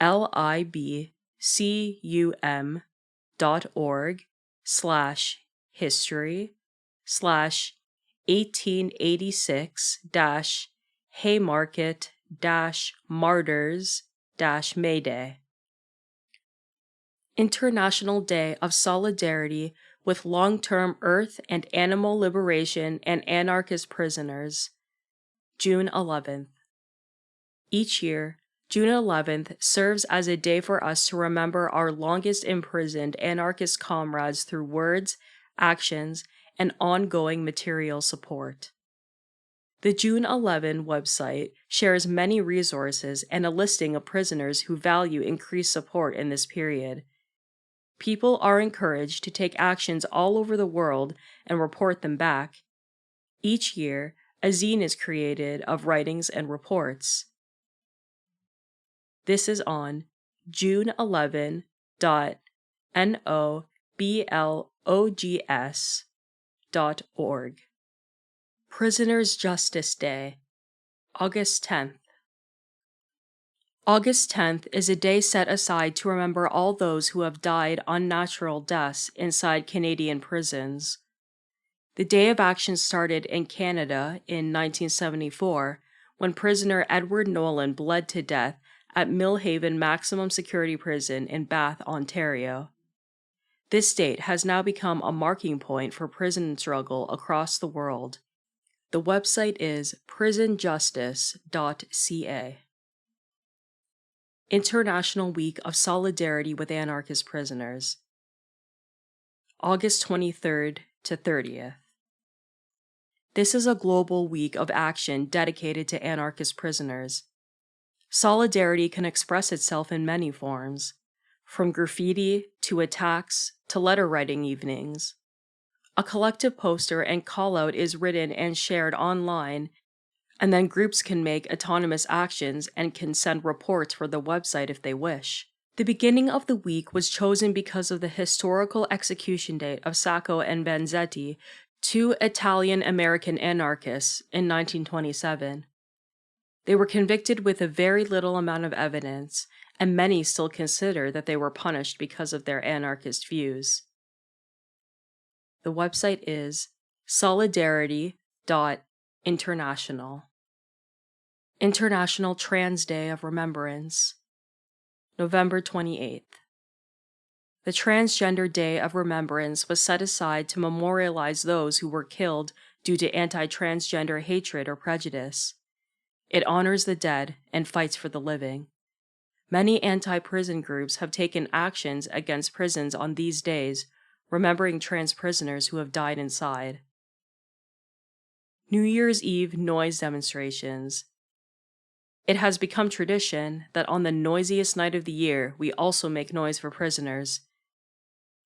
B: libc.org/history/1886-Haymarket-Martyrs-May Day. International Day of Solidarity with Long-Term Earth and Animal Liberation and Anarchist Prisoners, June 11th. Each year, June 11th serves as a day for us to remember our longest imprisoned anarchist comrades through words, actions, and ongoing material support. The June 11 website shares many resources and a listing of prisoners who value increased support in this period. People are encouraged to take actions all over the world and report them back. Each year, a zine is created of writings and reports. This is on june11.noblogs.org. Prisoners' Justice Day, August 10th. August 10th is a day set aside to remember all those who have died unnatural deaths inside Canadian prisons. The Day of Action started in Canada in 1974 when prisoner Edward Nolan bled to death at Millhaven Maximum Security Prison in Bath, Ontario. This date has now become a marking point for prison struggle across the world. The website is prisonjustice.ca. International Week of Solidarity with Anarchist Prisoners, August 23rd to 30th. This is a global week of action dedicated to anarchist prisoners. Solidarity can express itself in many forms, from graffiti to attacks to letter writing evenings. A collective poster and call-out is written and shared online, and then groups can make autonomous actions and can send reports for the website if they wish. The beginning of the week was chosen because of the historical execution date of Sacco and Vanzetti, two Italian-American anarchists, in 1927. They were convicted with a very little amount of evidence, and many still consider that they were punished because of their anarchist views. The website is solidarity.international. International Trans Day of Remembrance, November 28th. The Transgender Day of Remembrance was set aside to memorialize those who were killed due to anti-transgender hatred or prejudice. It honors the dead and fights for the living. Many anti-prison groups have taken actions against prisons on these days, remembering trans prisoners who have died inside. New Year's Eve noise demonstrations. It has become tradition that on the noisiest night of the year, we also make noise for prisoners.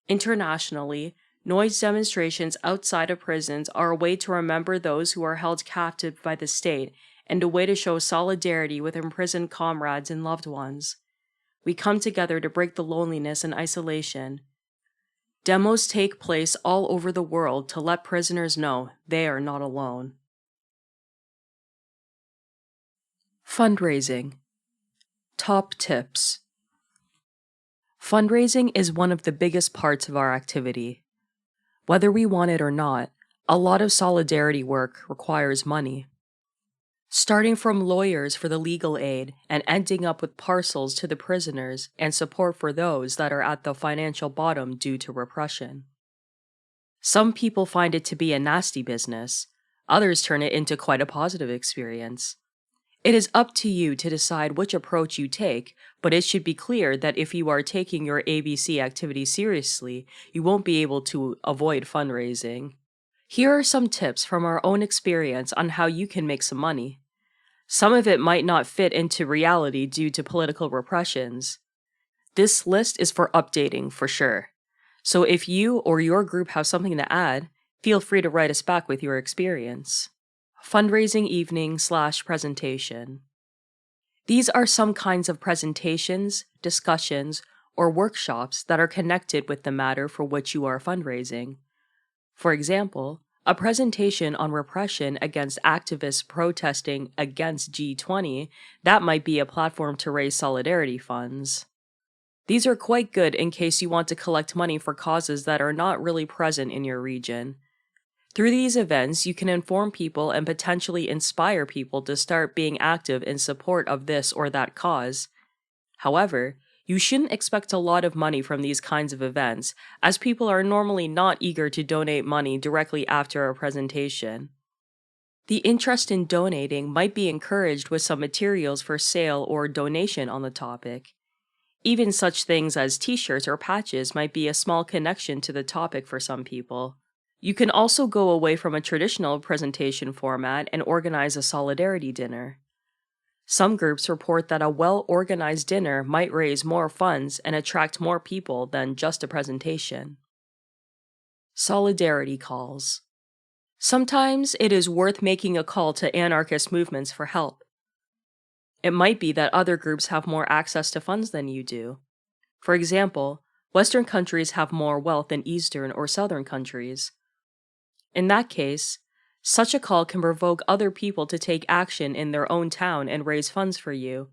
B: Internationally, noise demonstrations outside of prisons are a way to remember those who are held captive by the state and a way to show solidarity with imprisoned comrades and loved ones. We come together to break the loneliness and isolation. Demos take place all over the world to let prisoners know they are not alone. Fundraising. Top tips. Fundraising is one of the biggest parts of our activity. Whether we want it or not, a lot of solidarity work requires money. Starting from lawyers for the legal aid and ending up with parcels to the prisoners and support for those that are at the financial bottom due to repression. Some people find it to be a nasty business, others turn it into quite a positive experience. It is up to you to decide which approach you take, but it should be clear that if you are taking your ABC activity seriously, you won't be able to avoid fundraising. Here are some tips from our own experience on how you can make some money. Some of it might not fit into reality due to political repressions. This list is for updating for sure. So if you or your group have something to add, feel free to write us back with your experience. Fundraising evening/presentation. These are some kinds of presentations, discussions, or workshops that are connected with the matter for which you are fundraising. For example, a presentation on repression against activists protesting against G20, that might be a platform to raise solidarity funds. These are quite good in case you want to collect money for causes that are not really present in your region. Through these events, you can inform people and potentially inspire people to start being active in support of this or that cause. However, you shouldn't expect a lot of money from these kinds of events, as people are normally not eager to donate money directly after a presentation. The interest in donating might be encouraged with some materials for sale or donation on the topic. Even such things as t-shirts or patches might be a small connection to the topic for some people. You can also go away from a traditional presentation format and organize a solidarity dinner. Some groups report that a well-organized dinner might raise more funds and attract more people than just a presentation. Solidarity calls. Sometimes it is worth making a call to anarchist movements for help. It might be that other groups have more access to funds than you do. For example, Western countries have more wealth than Eastern or Southern countries. In that case, such a call can provoke other people to take action in their own town and raise funds for you.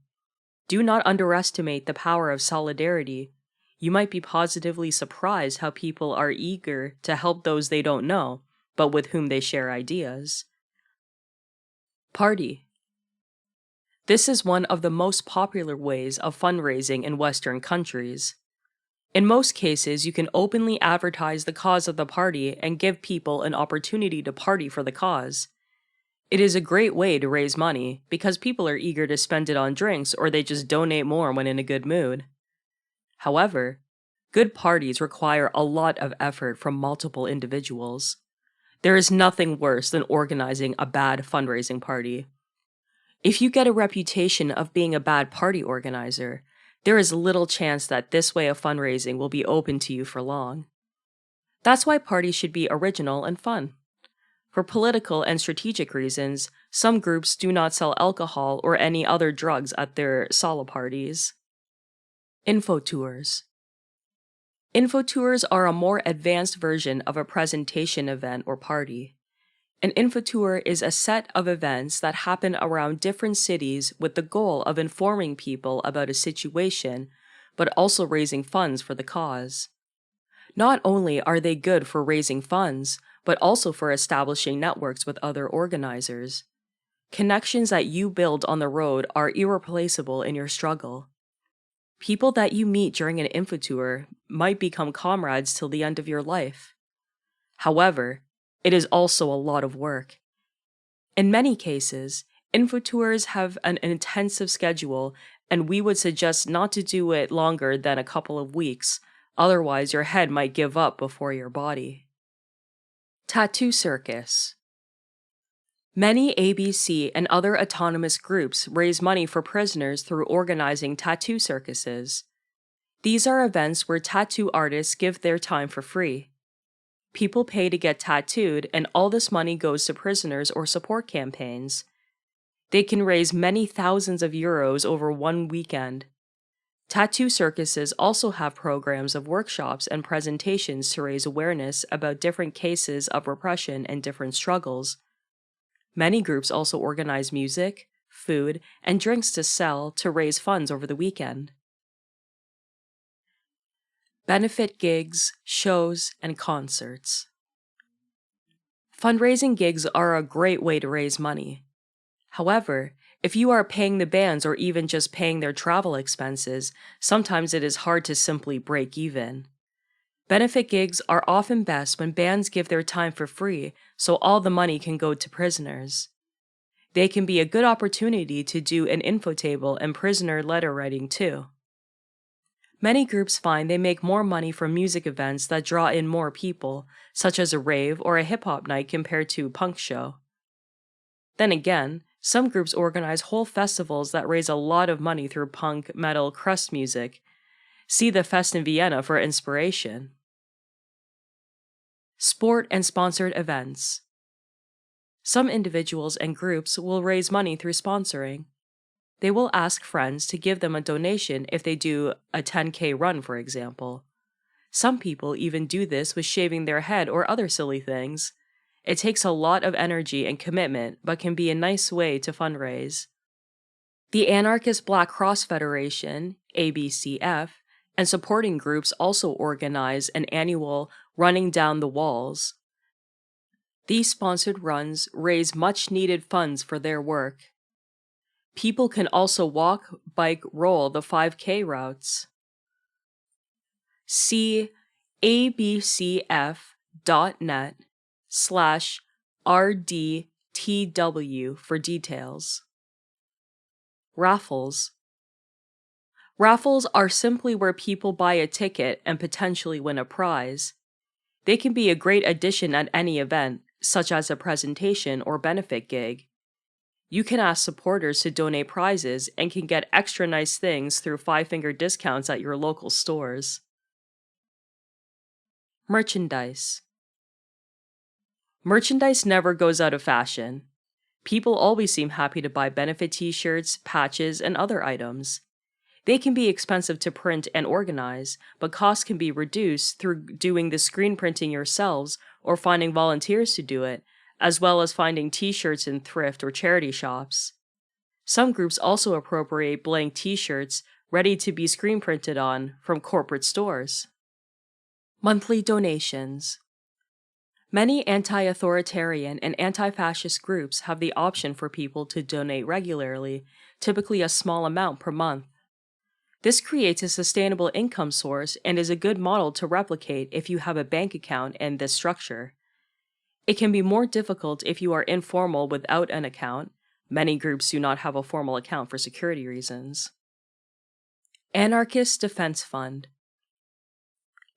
B: Do not underestimate the power of solidarity. You might be positively surprised how people are eager to help those they don't know, but with whom they share ideas. Party. This is one of the most popular ways of fundraising in Western countries. In most cases, you can openly advertise the cause of the party and give people an opportunity to party for the cause. It is a great way to raise money because people are eager to spend it on drinks or they just donate more when in a good mood. However, good parties require a lot of effort from multiple individuals. There is nothing worse than organizing a bad fundraising party. If you get a reputation of being a bad party organizer, there is little chance that this way of fundraising will be open to you for long. That's why parties should be original and fun. For political and strategic reasons, some groups do not sell alcohol or any other drugs at their solo parties. Info tours. Info tours are a more advanced version of a presentation event or party. An info tour is a set of events that happen around different cities with the goal of informing people about a situation, but also raising funds for the cause. Not only are they good for raising funds, but also for establishing networks with other organizers. Connections that you build on the road are irreplaceable in your struggle. People that you meet during an info tour might become comrades till the end of your life. However, it is also a lot of work. In many cases, info tours have an intensive schedule, and we would suggest not to do it longer than a couple of weeks, otherwise your head might give up before your body. Tattoo circus. Many ABC and other autonomous groups raise money for prisoners through organizing tattoo circuses. These are events where tattoo artists give their time for free. People pay to get tattooed, and all this money goes to prisoners or support campaigns. They can raise many thousands of euros over one weekend. Tattoo circuses also have programs of workshops and presentations to raise awareness about different cases of repression and different struggles. Many groups also organize music, food, and drinks to sell to raise funds over the weekend. Benefit gigs, shows, and concerts. Fundraising gigs are a great way to raise money. However, if you are paying the bands or even just paying their travel expenses, sometimes it is hard to simply break even. Benefit gigs are often best when bands give their time for free, so all the money can go to prisoners. They can be a good opportunity to do an info table and prisoner letter writing too. Many groups find they make more money from music events that draw in more people, such as a rave or a hip-hop night compared to a punk show. Then again, some groups organize whole festivals that raise a lot of money through punk, metal, crust music. See the Fest in Vienna for inspiration. Sport and sponsored events. Some individuals and groups will raise money through sponsoring. They will ask friends to give them a donation if they do a 10K run, for example. Some people even do this with shaving their head or other silly things. It takes a lot of energy and commitment, but can be a nice way to fundraise. The Anarchist Black Cross Federation, ABCF, and supporting groups also organize an annual Running Down the Walls. These sponsored runs raise much-needed funds for their work. People can also walk, bike, roll the 5K routes. See abcf.net/RDTW for details. Raffles. Raffles are simply where people buy a ticket and potentially win a prize. They can be a great addition at any event, such as a presentation or benefit gig. You can ask supporters to donate prizes and can get extra nice things through five-finger discounts at your local stores. Merchandise. Merchandise never goes out of fashion. People always seem happy to buy benefit t-shirts, patches, and other items. They can be expensive to print and organize, but costs can be reduced through doing the screen printing yourselves or finding volunteers to do it, as well as finding t-shirts in thrift or charity shops. Some groups also appropriate blank t-shirts ready to be screen printed on from corporate stores. Monthly donations. Many anti-authoritarian and anti-fascist groups have the option for people to donate regularly, typically a small amount per month. This creates a sustainable income source and is a good model to replicate if you have a bank account and this structure. It can be more difficult if you are informal without an account. Many groups do not have a formal account for security reasons. Anarchist Defense Fund.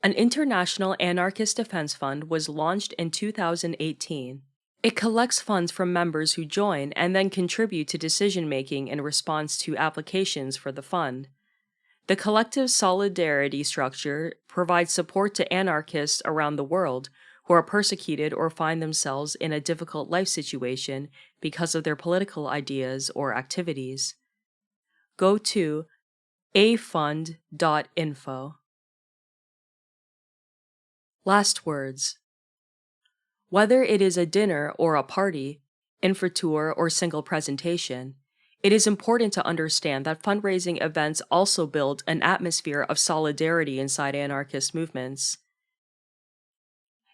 B: An international anarchist defense fund was launched in 2018. It collects funds from members who join and then contribute to decision-making in response to applications for the fund. The collective solidarity structure provides support to anarchists around the world who are persecuted or find themselves in a difficult life situation because of their political ideas or activities. Go to afund.info. Last words. Whether it is a dinner or a party, infotour or single presentation, it is important to understand that fundraising events also build an atmosphere of solidarity inside anarchist movements.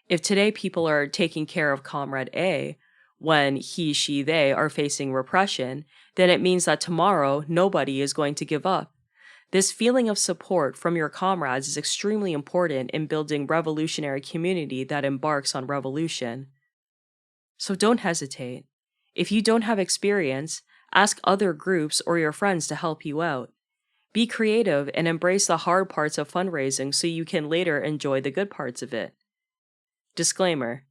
B: If today people are taking care of Comrade A, when he, she, they are facing repression, then it means that tomorrow nobody is going to give up. This feeling of support from your comrades is extremely important in building revolutionary community that embarks on revolution. So don't hesitate. If you don't have experience, ask other groups or your friends to help you out. Be creative and embrace the hard parts of fundraising so you can later enjoy the good parts of it. Disclaimer: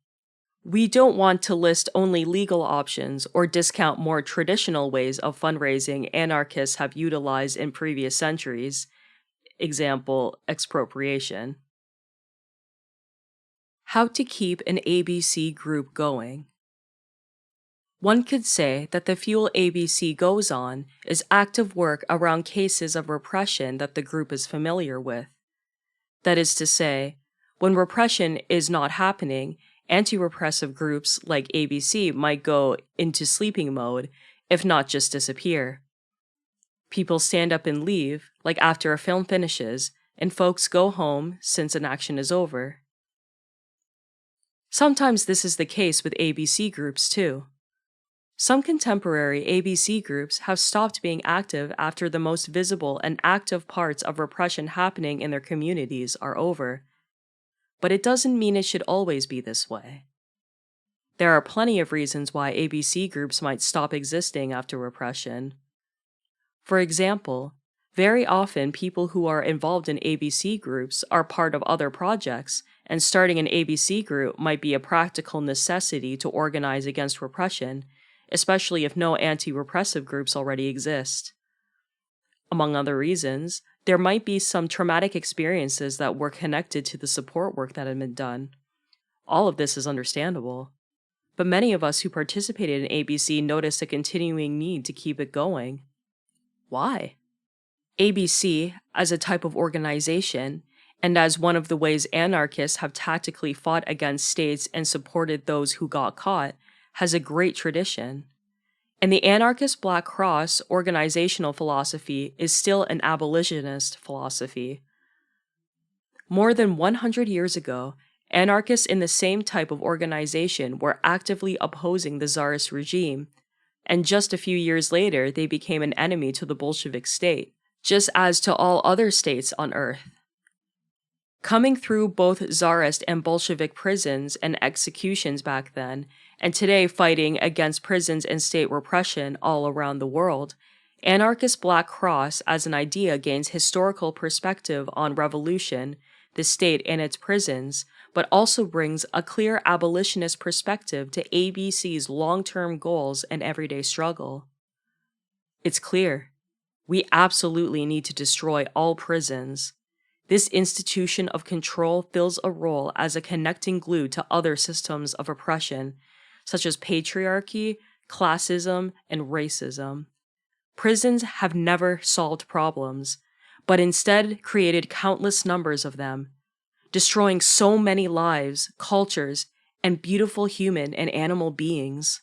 B: we don't want to list only legal options or discount more traditional ways of fundraising anarchists have utilized in previous centuries. Example, expropriation. How to keep an ABC group going. One could say that the fuel ABC goes on is active work around cases of repression that the group is familiar with. That is to say, when repression is not happening, anti-repressive groups like ABC might go into sleeping mode, if not just disappear. People stand up and leave, like after a film finishes, and folks go home since an action is over. Sometimes this is the case with ABC groups too. Some contemporary ABC groups have stopped being active after the most visible and active parts of repression happening in their communities are over. But it doesn't mean it should always be this way. There are plenty of reasons why ABC groups might stop existing after repression. For example, very often people who are involved in ABC groups are part of other projects, and starting an ABC group might be a practical necessity to organize against repression, especially if no anti-repressive groups already exist. Among other reasons, there might be some traumatic experiences that were connected to the support work that had been done. All of this is understandable. But many of us who participated in ABC noticed a continuing need to keep it going. Why? ABC, as a type of organization, and as one of the ways anarchists have tactically fought against states and supported those who got caught, has a great tradition. And the Anarchist Black Cross organizational philosophy is still an abolitionist philosophy. More than 100 years ago, anarchists in the same type of organization were actively opposing the Tsarist regime, and just a few years later they became an enemy to the Bolshevik state, just as to all other states on Earth. Coming through both Tsarist and Bolshevik prisons and executions back then, and today fighting against prisons and state repression all around the world, Anarchist Black Cross as an idea gains historical perspective on revolution the state, and its prisons, but also brings a clear abolitionist perspective to ABC's long-term goals and everyday struggle. It's clear. We absolutely need to destroy all prisons. This institution of control fills a role as a connecting glue to other systems of oppression, such as patriarchy, classism, and racism. Prisons have never solved problems, but instead created countless numbers of them, destroying so many lives, cultures, and beautiful human and animal beings.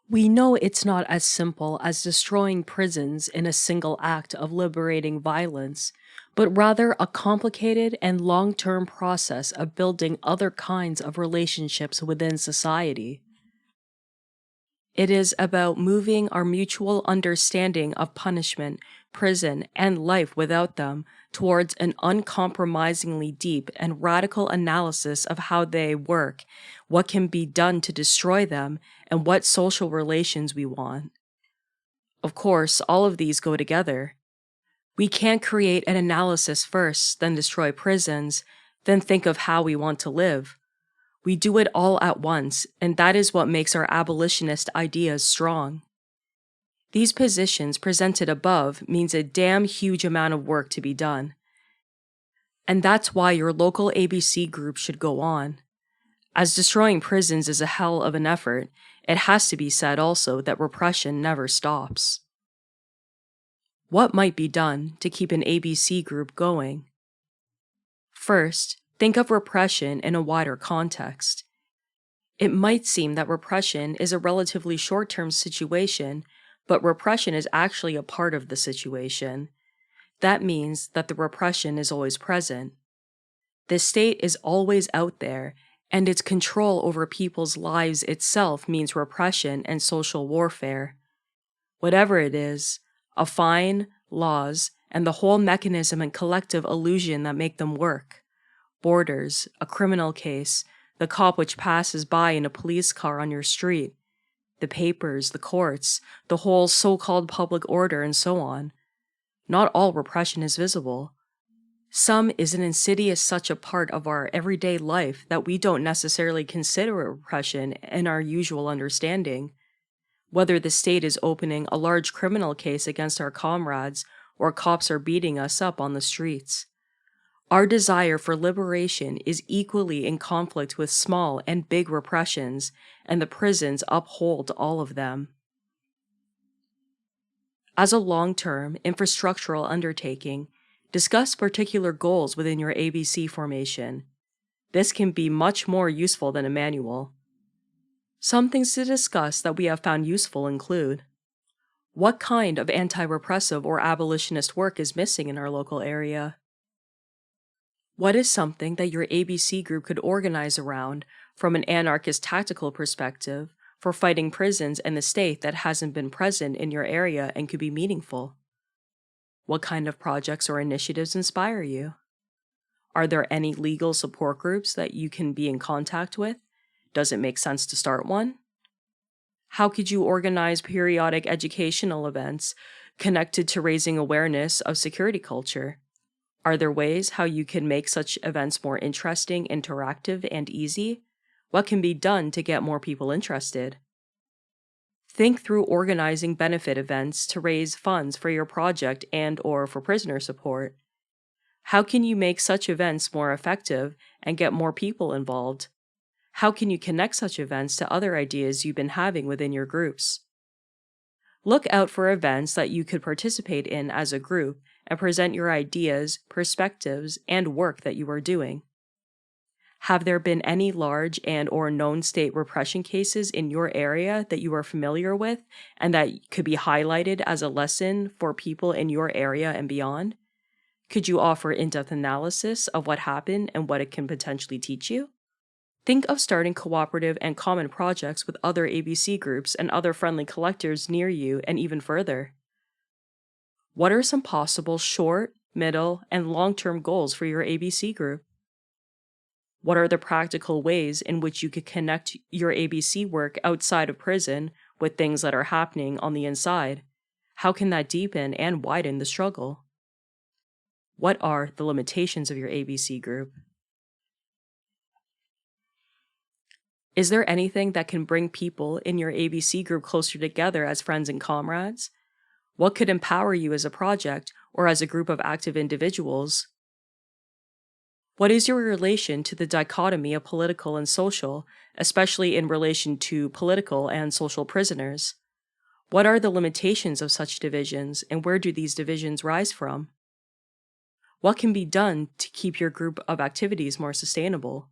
B: We know it's not as simple as destroying prisons in a single act of liberating violence, but rather a complicated and long-term process of building other kinds of relationships within society. It is about moving our mutual understanding of punishment, prison, and life without them towards an uncompromisingly deep and radical analysis of how they work, what can be done to destroy them, and what social relations we want. Of course, all of these go together. We can't create an analysis first, then destroy prisons, then think of how we want to live. We do it all at once, and that is what makes our abolitionist ideas strong. These positions presented above means a damn huge amount of work to be done. And that's why your local ABC group should go on. As destroying prisons is a hell of an effort, it has to be said also that repression never stops. What might be done to keep an ABC group going? First, think of repression in a wider context. It might seem that repression is a relatively short-term situation, but repression is actually a part of the situation. That means that the repression is always present. The state is always out there, and its control over people's lives itself means repression and social warfare. Whatever it is, a fine, laws, and the whole mechanism and collective illusion that make them work. Borders, a criminal case, the cop which passes by in a police car on your street, the papers, the courts, the whole so-called public order, and so on. Not all repression is visible. Some is an insidious such a part of our everyday life that we don't necessarily consider repression in our usual understanding. Whether the state is opening a large criminal case against our comrades or cops are beating us up on the streets. Our desire for liberation is equally in conflict with small and big repressions, and the prisons uphold all of them. As a long-term, infrastructural undertaking, discuss particular goals within your ABC formation. This can be much more useful than a manual. Some things to discuss that we have found useful include: what kind of anti-repressive or abolitionist work is missing in our local area? What is something that your ABC group could organize around from an anarchist tactical perspective for fighting prisons and the state that hasn't been present in your area and could be meaningful? What kind of projects or initiatives inspire you? Are there any legal support groups that you can be in contact with? Does it make sense to start one? How could you organize periodic educational events connected to raising awareness of security culture? Are there ways how you can make such events more interesting, interactive, and easy? What can be done to get more people interested? Think through organizing benefit events to raise funds for your project and/or for prisoner support. How can you make such events more effective and get more people involved? How can you connect such events to other ideas you've been having within your groups? Look out for events that you could participate in as a group and present your ideas, perspectives, and work that you are doing. Have there been any large and/or known state repression cases in your area that you are familiar with and that could be highlighted as a lesson for people in your area and beyond? Could you offer in-depth analysis of what happened and what it can potentially teach you? Think of starting cooperative and common projects with other ABC groups and other friendly collectors near you and even further. What are some possible short, middle, and long-term goals for your ABC group? What are the practical ways in which you could connect your ABC work outside of prison with things that are happening on the inside? How can that deepen and widen the struggle? What are the limitations of your ABC group? Is there anything that can bring people in your ABC group closer together as friends and comrades? What could empower you as a project or as a group of active individuals? What is your relation to the dichotomy of political and social, especially in relation to political and social prisoners? What are the limitations of such divisions, and where do these divisions rise from? What can be done to keep your group of activities more sustainable?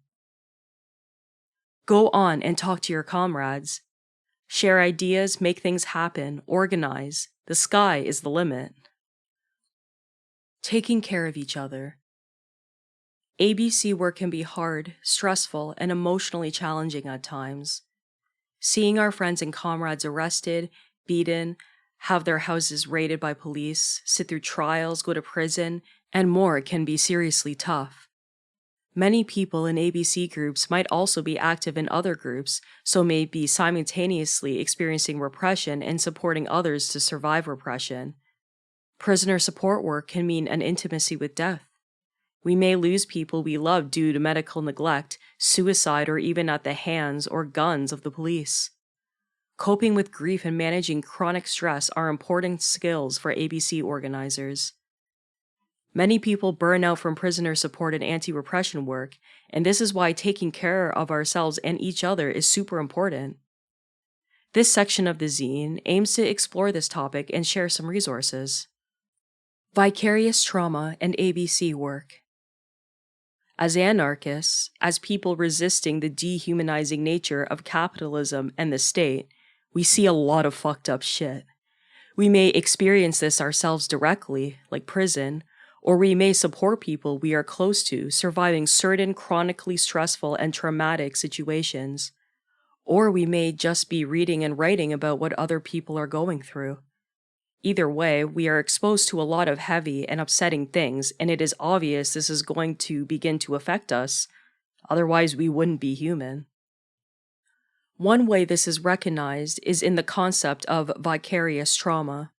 B: Go on and talk to your comrades. Share ideas, make things happen, organize. The sky is the limit. Taking care of each other. ABC work can be hard, stressful, and emotionally challenging at times. Seeing our friends and comrades arrested, beaten, have their houses raided by police, sit through trials, go to prison, and more can be seriously tough. Many people in ABC groups might also be active in other groups, so may be simultaneously experiencing repression and supporting others to survive repression. Prisoner support work can mean an intimacy with death. We may lose people we love due to medical neglect, suicide, or even at the hands or guns of the police. Coping with grief and managing chronic stress are important skills for ABC organizers. Many people burn out from prisoner support and anti-repression work, and this is why taking care of ourselves and each other is super important. This section of the zine aims to explore this topic and share some resources. Vicarious trauma and ABC work. As anarchists, as people resisting the dehumanizing nature of capitalism and the state, we see a lot of fucked up shit. We may experience this ourselves directly, like prison, or we may support people we are close to surviving certain chronically stressful and traumatic situations. Or we may just be reading and writing about what other people are going through. Either way, we are exposed to a lot of heavy and upsetting things, and it is obvious this is going to begin to affect us, otherwise we wouldn't be human. One way this is recognized is in the concept of vicarious trauma.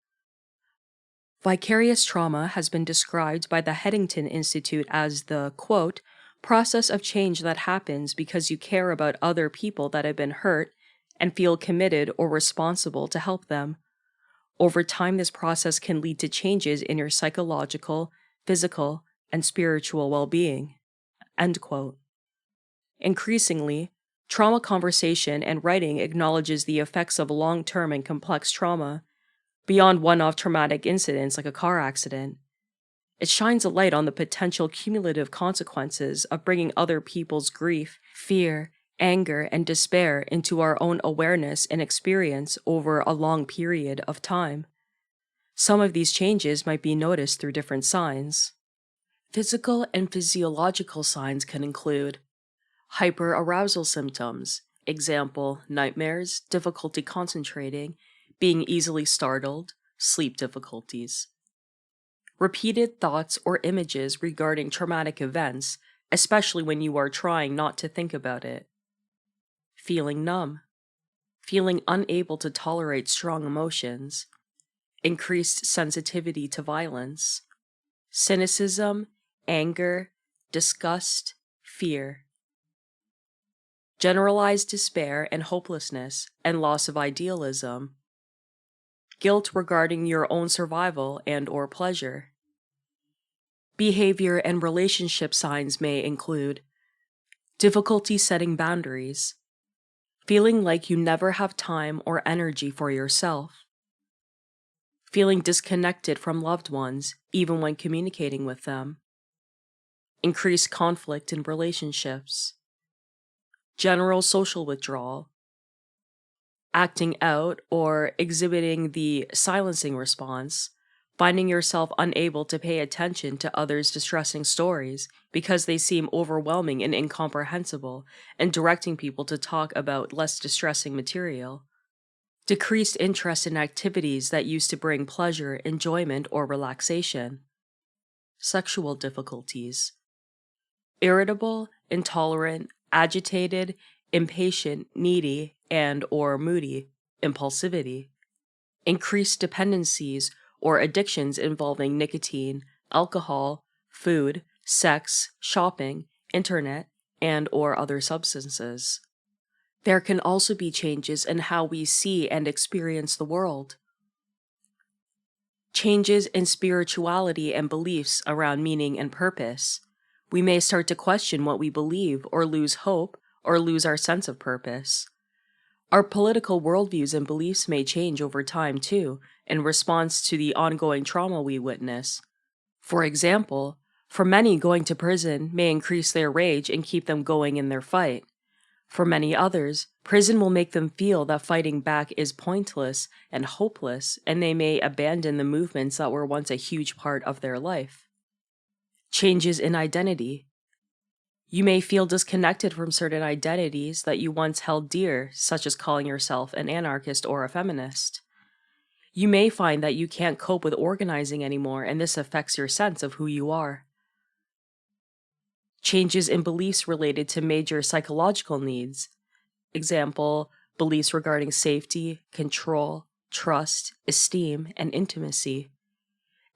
B: Vicarious trauma has been described by the Headington Institute as the, quote, process of change that happens because you care about other people that have been hurt and feel committed or responsible to help them. Over time, this process can lead to changes in your psychological, physical, and spiritual well-being, end quote. Increasingly, trauma conversation and writing acknowledges the effects of long-term and complex trauma, beyond one-off traumatic incidents like a car accident. It shines a light on the potential cumulative consequences of bringing other people's grief, fear, anger, and despair into our own awareness and experience over a long period of time. Some of these changes might be noticed through different signs. Physical and physiological signs can include hyperarousal symptoms, example, nightmares, difficulty concentrating, being easily startled, sleep difficulties. Repeated thoughts or images regarding traumatic events, especially when you are trying not to think about it. Feeling numb. Feeling unable to tolerate strong emotions. Increased sensitivity to violence. Cynicism, anger, disgust, fear. Generalized despair and hopelessness and loss of idealism. Guilt regarding your own survival and/or pleasure. Behavior and relationship signs may include difficulty setting boundaries, feeling like you never have time or energy for yourself, feeling disconnected from loved ones even when communicating with them, increased conflict in relationships, general social withdrawal, acting out or exhibiting the silencing response, finding yourself unable to pay attention to others' distressing stories because they seem overwhelming and incomprehensible, and directing people to talk about less distressing material. Decreased interest in activities that used to bring pleasure, enjoyment, or relaxation. Sexual difficulties. Irritable, intolerant, agitated, impatient, needy, and/or moody, impulsivity. Increased dependencies or addictions involving nicotine, alcohol, food, sex, shopping, internet, and/or other substances. There can also be changes in how we see and experience the world. Changes in spirituality and beliefs around meaning and purpose. We may start to question what we believe, or lose hope, or lose our sense of purpose. Our political worldviews and beliefs may change over time too, in response to the ongoing trauma we witness. For example, for many, going to prison may increase their rage and keep them going in their fight. For many others, prison will make them feel that fighting back is pointless and hopeless, and they may abandon the movements that were once a huge part of their life. Changes in identity. You may feel disconnected from certain identities that you once held dear, such as calling yourself an anarchist or a feminist. You may find that you can't cope with organizing anymore, and this affects your sense of who you are. Changes in beliefs related to major psychological needs. Example, beliefs regarding safety, control, trust, esteem, and intimacy.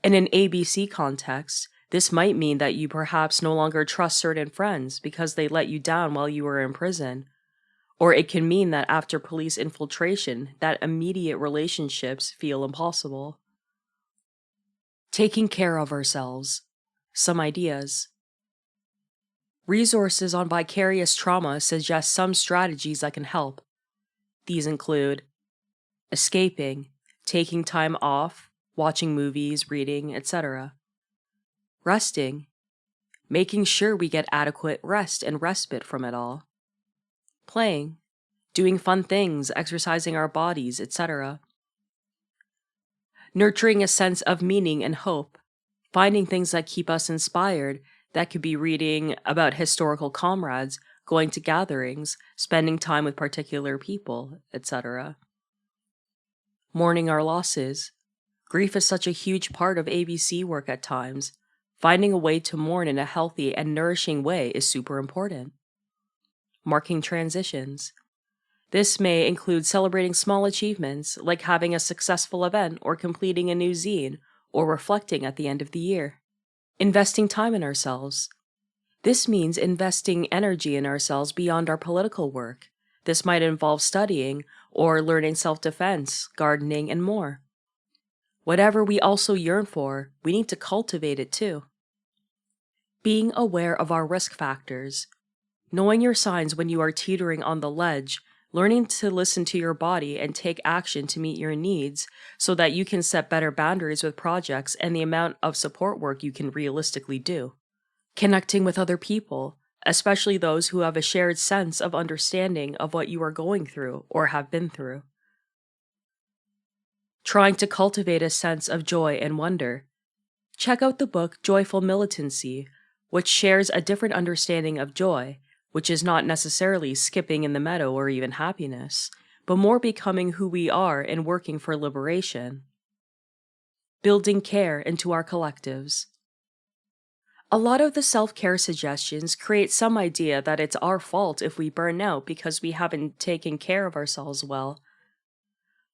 B: In an ABC context, this might mean that you perhaps no longer trust certain friends because they let you down while you were in prison. Or it can mean that after police infiltration, that immediate relationships feel impossible. Taking care of ourselves. Some ideas. Resources on vicarious trauma suggest some strategies that can help. These include escaping, taking time off, watching movies, reading, etc. Resting, making sure we get adequate rest and respite from it all. Playing, doing fun things, exercising our bodies, etc. Nurturing a sense of meaning and hope, finding things that keep us inspired. That could be reading about historical comrades, going to gatherings, spending time with particular people, etc. Mourning our losses. Grief is such a huge part of ABC work at times. Finding a way to mourn in a healthy and nourishing way is super important. Marking transitions. This may include celebrating small achievements, like having a successful event or completing a new zine, or reflecting at the end of the year. Investing time in ourselves. This means investing energy in ourselves beyond our political work. This might involve studying or learning self-defense, gardening, and more. Whatever we also yearn for, we need to cultivate it too. Being aware of our risk factors. Knowing your signs when you are teetering on the ledge, learning to listen to your body and take action to meet your needs so that you can set better boundaries with projects and the amount of support work you can realistically do. Connecting with other people, especially those who have a shared sense of understanding of what you are going through or have been through. Trying to cultivate a sense of joy and wonder. Check out the book Joyful Militancy, which shares a different understanding of joy, which is not necessarily skipping in the meadow or even happiness, but more becoming who we are and working for liberation. Building care into our collectives. A lot of the self-care suggestions create some idea that it's our fault if we burn out because we haven't taken care of ourselves well.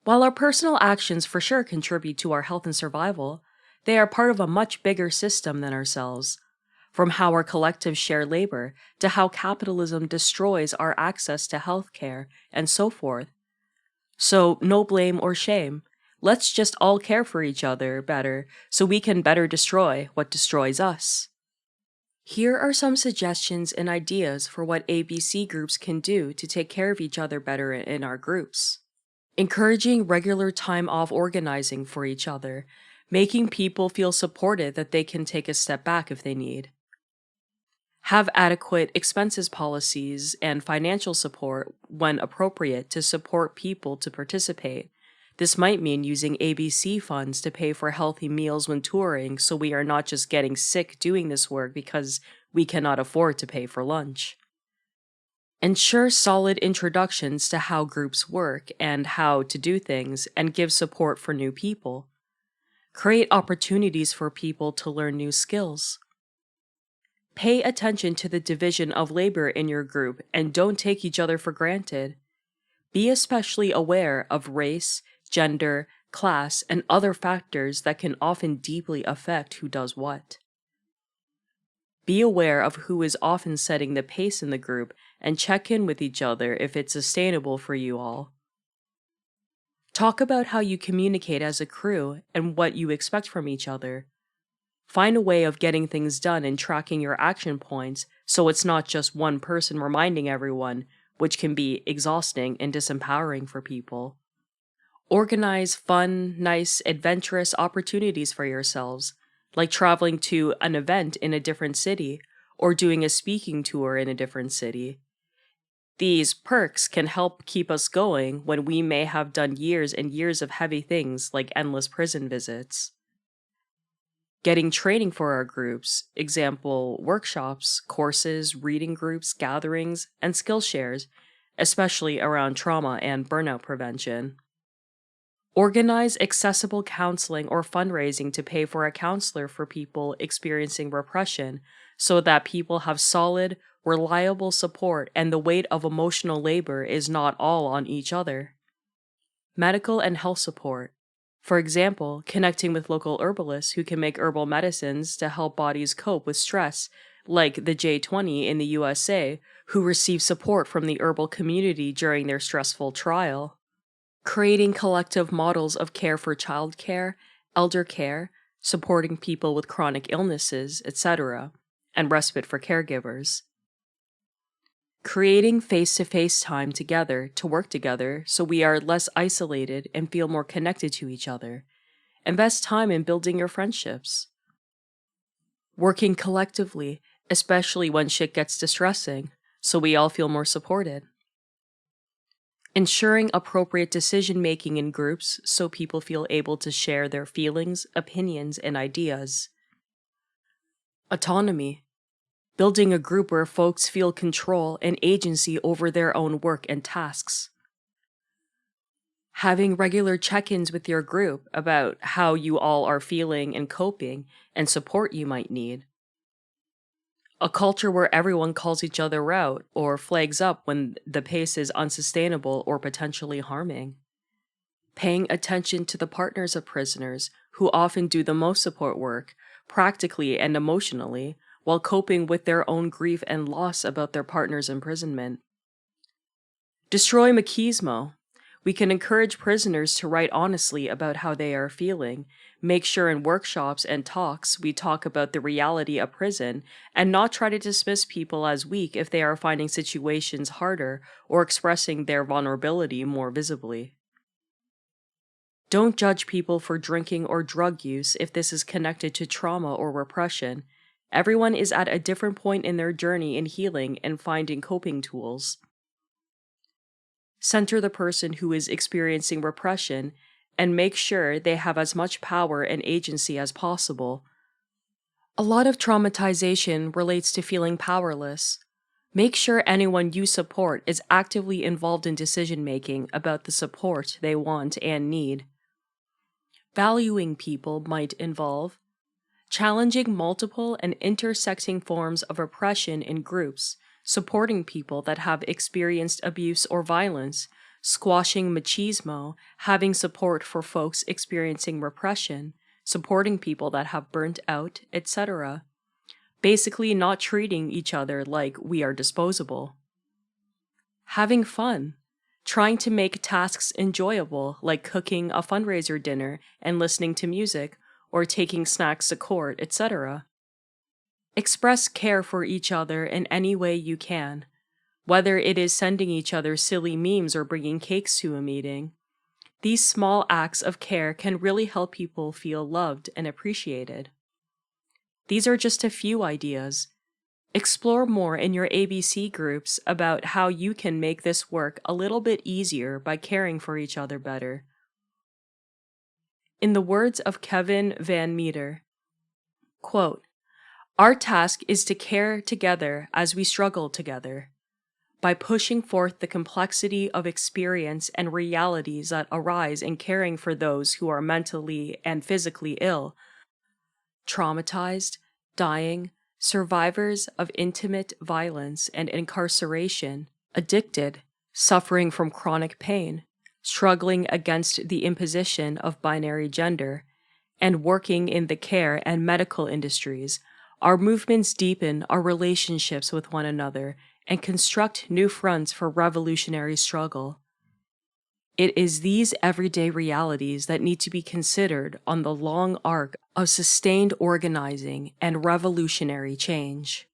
B: While our personal actions for sure contribute to our health and survival, they are part of a much bigger system than ourselves. From how our collectives share labor, to how capitalism destroys our access to health care, and so forth. So, no blame or shame. Let's just all care for each other better, so we can better destroy what destroys us. Here are some suggestions and ideas for what ABC groups can do to take care of each other better in our groups. Encouraging regular time off organizing for each other, making people feel supported that they can take a step back if they need. Have adequate expenses policies and financial support when appropriate to support people to participate. This might mean using ABC funds to pay for healthy meals when touring, so we are not just getting sick doing this work because we cannot afford to pay for lunch. Ensure solid introductions to how groups work and how to do things, and give support for new people. Create opportunities for people to learn new skills. Pay attention to the division of labor in your group and don't take each other for granted. Be especially aware of race, gender, class, and other factors that can often deeply affect who does what. Be aware of who is often setting the pace in the group and check in with each other if it's sustainable for you all. Talk about how you communicate as a crew and what you expect from each other. Find a way of getting things done and tracking your action points so it's not just one person reminding everyone, which can be exhausting and disempowering for people. Organize fun, nice, adventurous opportunities for yourselves, like traveling to an event in a different city or doing a speaking tour in a different city. These perks can help keep us going when we may have done years and years of heavy things like endless prison visits. Getting training for our groups, example, workshops, courses, reading groups, gatherings, and skill shares, especially around trauma and burnout prevention. Organize accessible counseling or fundraising to pay for a counselor for people experiencing repression so that people have solid, reliable support and the weight of emotional labor is not all on each other. Medical and health support. For example, connecting with local herbalists who can make herbal medicines to help bodies cope with stress, like the J20 in the USA, who receive support from the herbal community during their stressful trial. Creating collective models of care for childcare, elder care, supporting people with chronic illnesses, etc., and respite for caregivers. Creating face-to-face time together to work together so we are less isolated and feel more connected to each other. Invest time in building your friendships. Working collectively, especially when shit gets distressing, so we all feel more supported. Ensuring appropriate decision-making in groups so people feel able to share their feelings, opinions, and ideas. Autonomy. Building a group where folks feel control and agency over their own work and tasks. Having regular check-ins with your group about how you all are feeling and coping and support you might need. A culture where everyone calls each other out or flags up when the pace is unsustainable or potentially harming. Paying attention to the partners of prisoners who often do the most support work, practically and emotionally, while coping with their own grief and loss about their partner's imprisonment. Destroy machismo. We can encourage prisoners to write honestly about how they are feeling, make sure in workshops and talks we talk about the reality of prison, and not try to dismiss people as weak if they are finding situations harder or expressing their vulnerability more visibly. Don't judge people for drinking or drug use if this is connected to trauma or repression. Everyone is at a different point in their journey in healing and finding coping tools. Center the person who is experiencing repression and make sure they have as much power and agency as possible. A lot of traumatization relates to feeling powerless. Make sure anyone you support is actively involved in decision-making about the support they want and need. Valuing people might involve challenging multiple and intersecting forms of oppression in groups, supporting people that have experienced abuse or violence, squashing machismo, having support for folks experiencing repression, supporting people that have burnt out, etc. Basically not treating each other like we are disposable. Having fun. Trying to make tasks enjoyable, like cooking a fundraiser dinner and listening to music, or taking snacks to court, etc. Express care for each other in any way you can, whether it is sending each other silly memes or bringing cakes to a meeting. These small acts of care can really help people feel loved and appreciated. These are just a few ideas. Explore more in your ABC groups about how you can make this work a little bit easier by caring for each other better. In the words of Kevin Van Meter, quote, "Our task is to care together as we struggle together. By pushing forth the complexity of experience and realities that arise in caring for those who are mentally and physically ill, traumatized, dying, survivors of intimate violence and incarceration, addicted, suffering from chronic pain, struggling against the imposition of binary gender, and working in the care and medical industries, Our movements deepen our relationships with one another and construct new fronts for revolutionary struggle. It is these everyday realities that need to be considered on the long arc of sustained organizing and revolutionary change.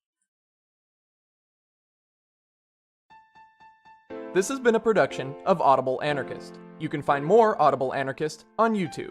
A: This has been a production of Audible Anarchist. You can find more Audible Anarchist on YouTube.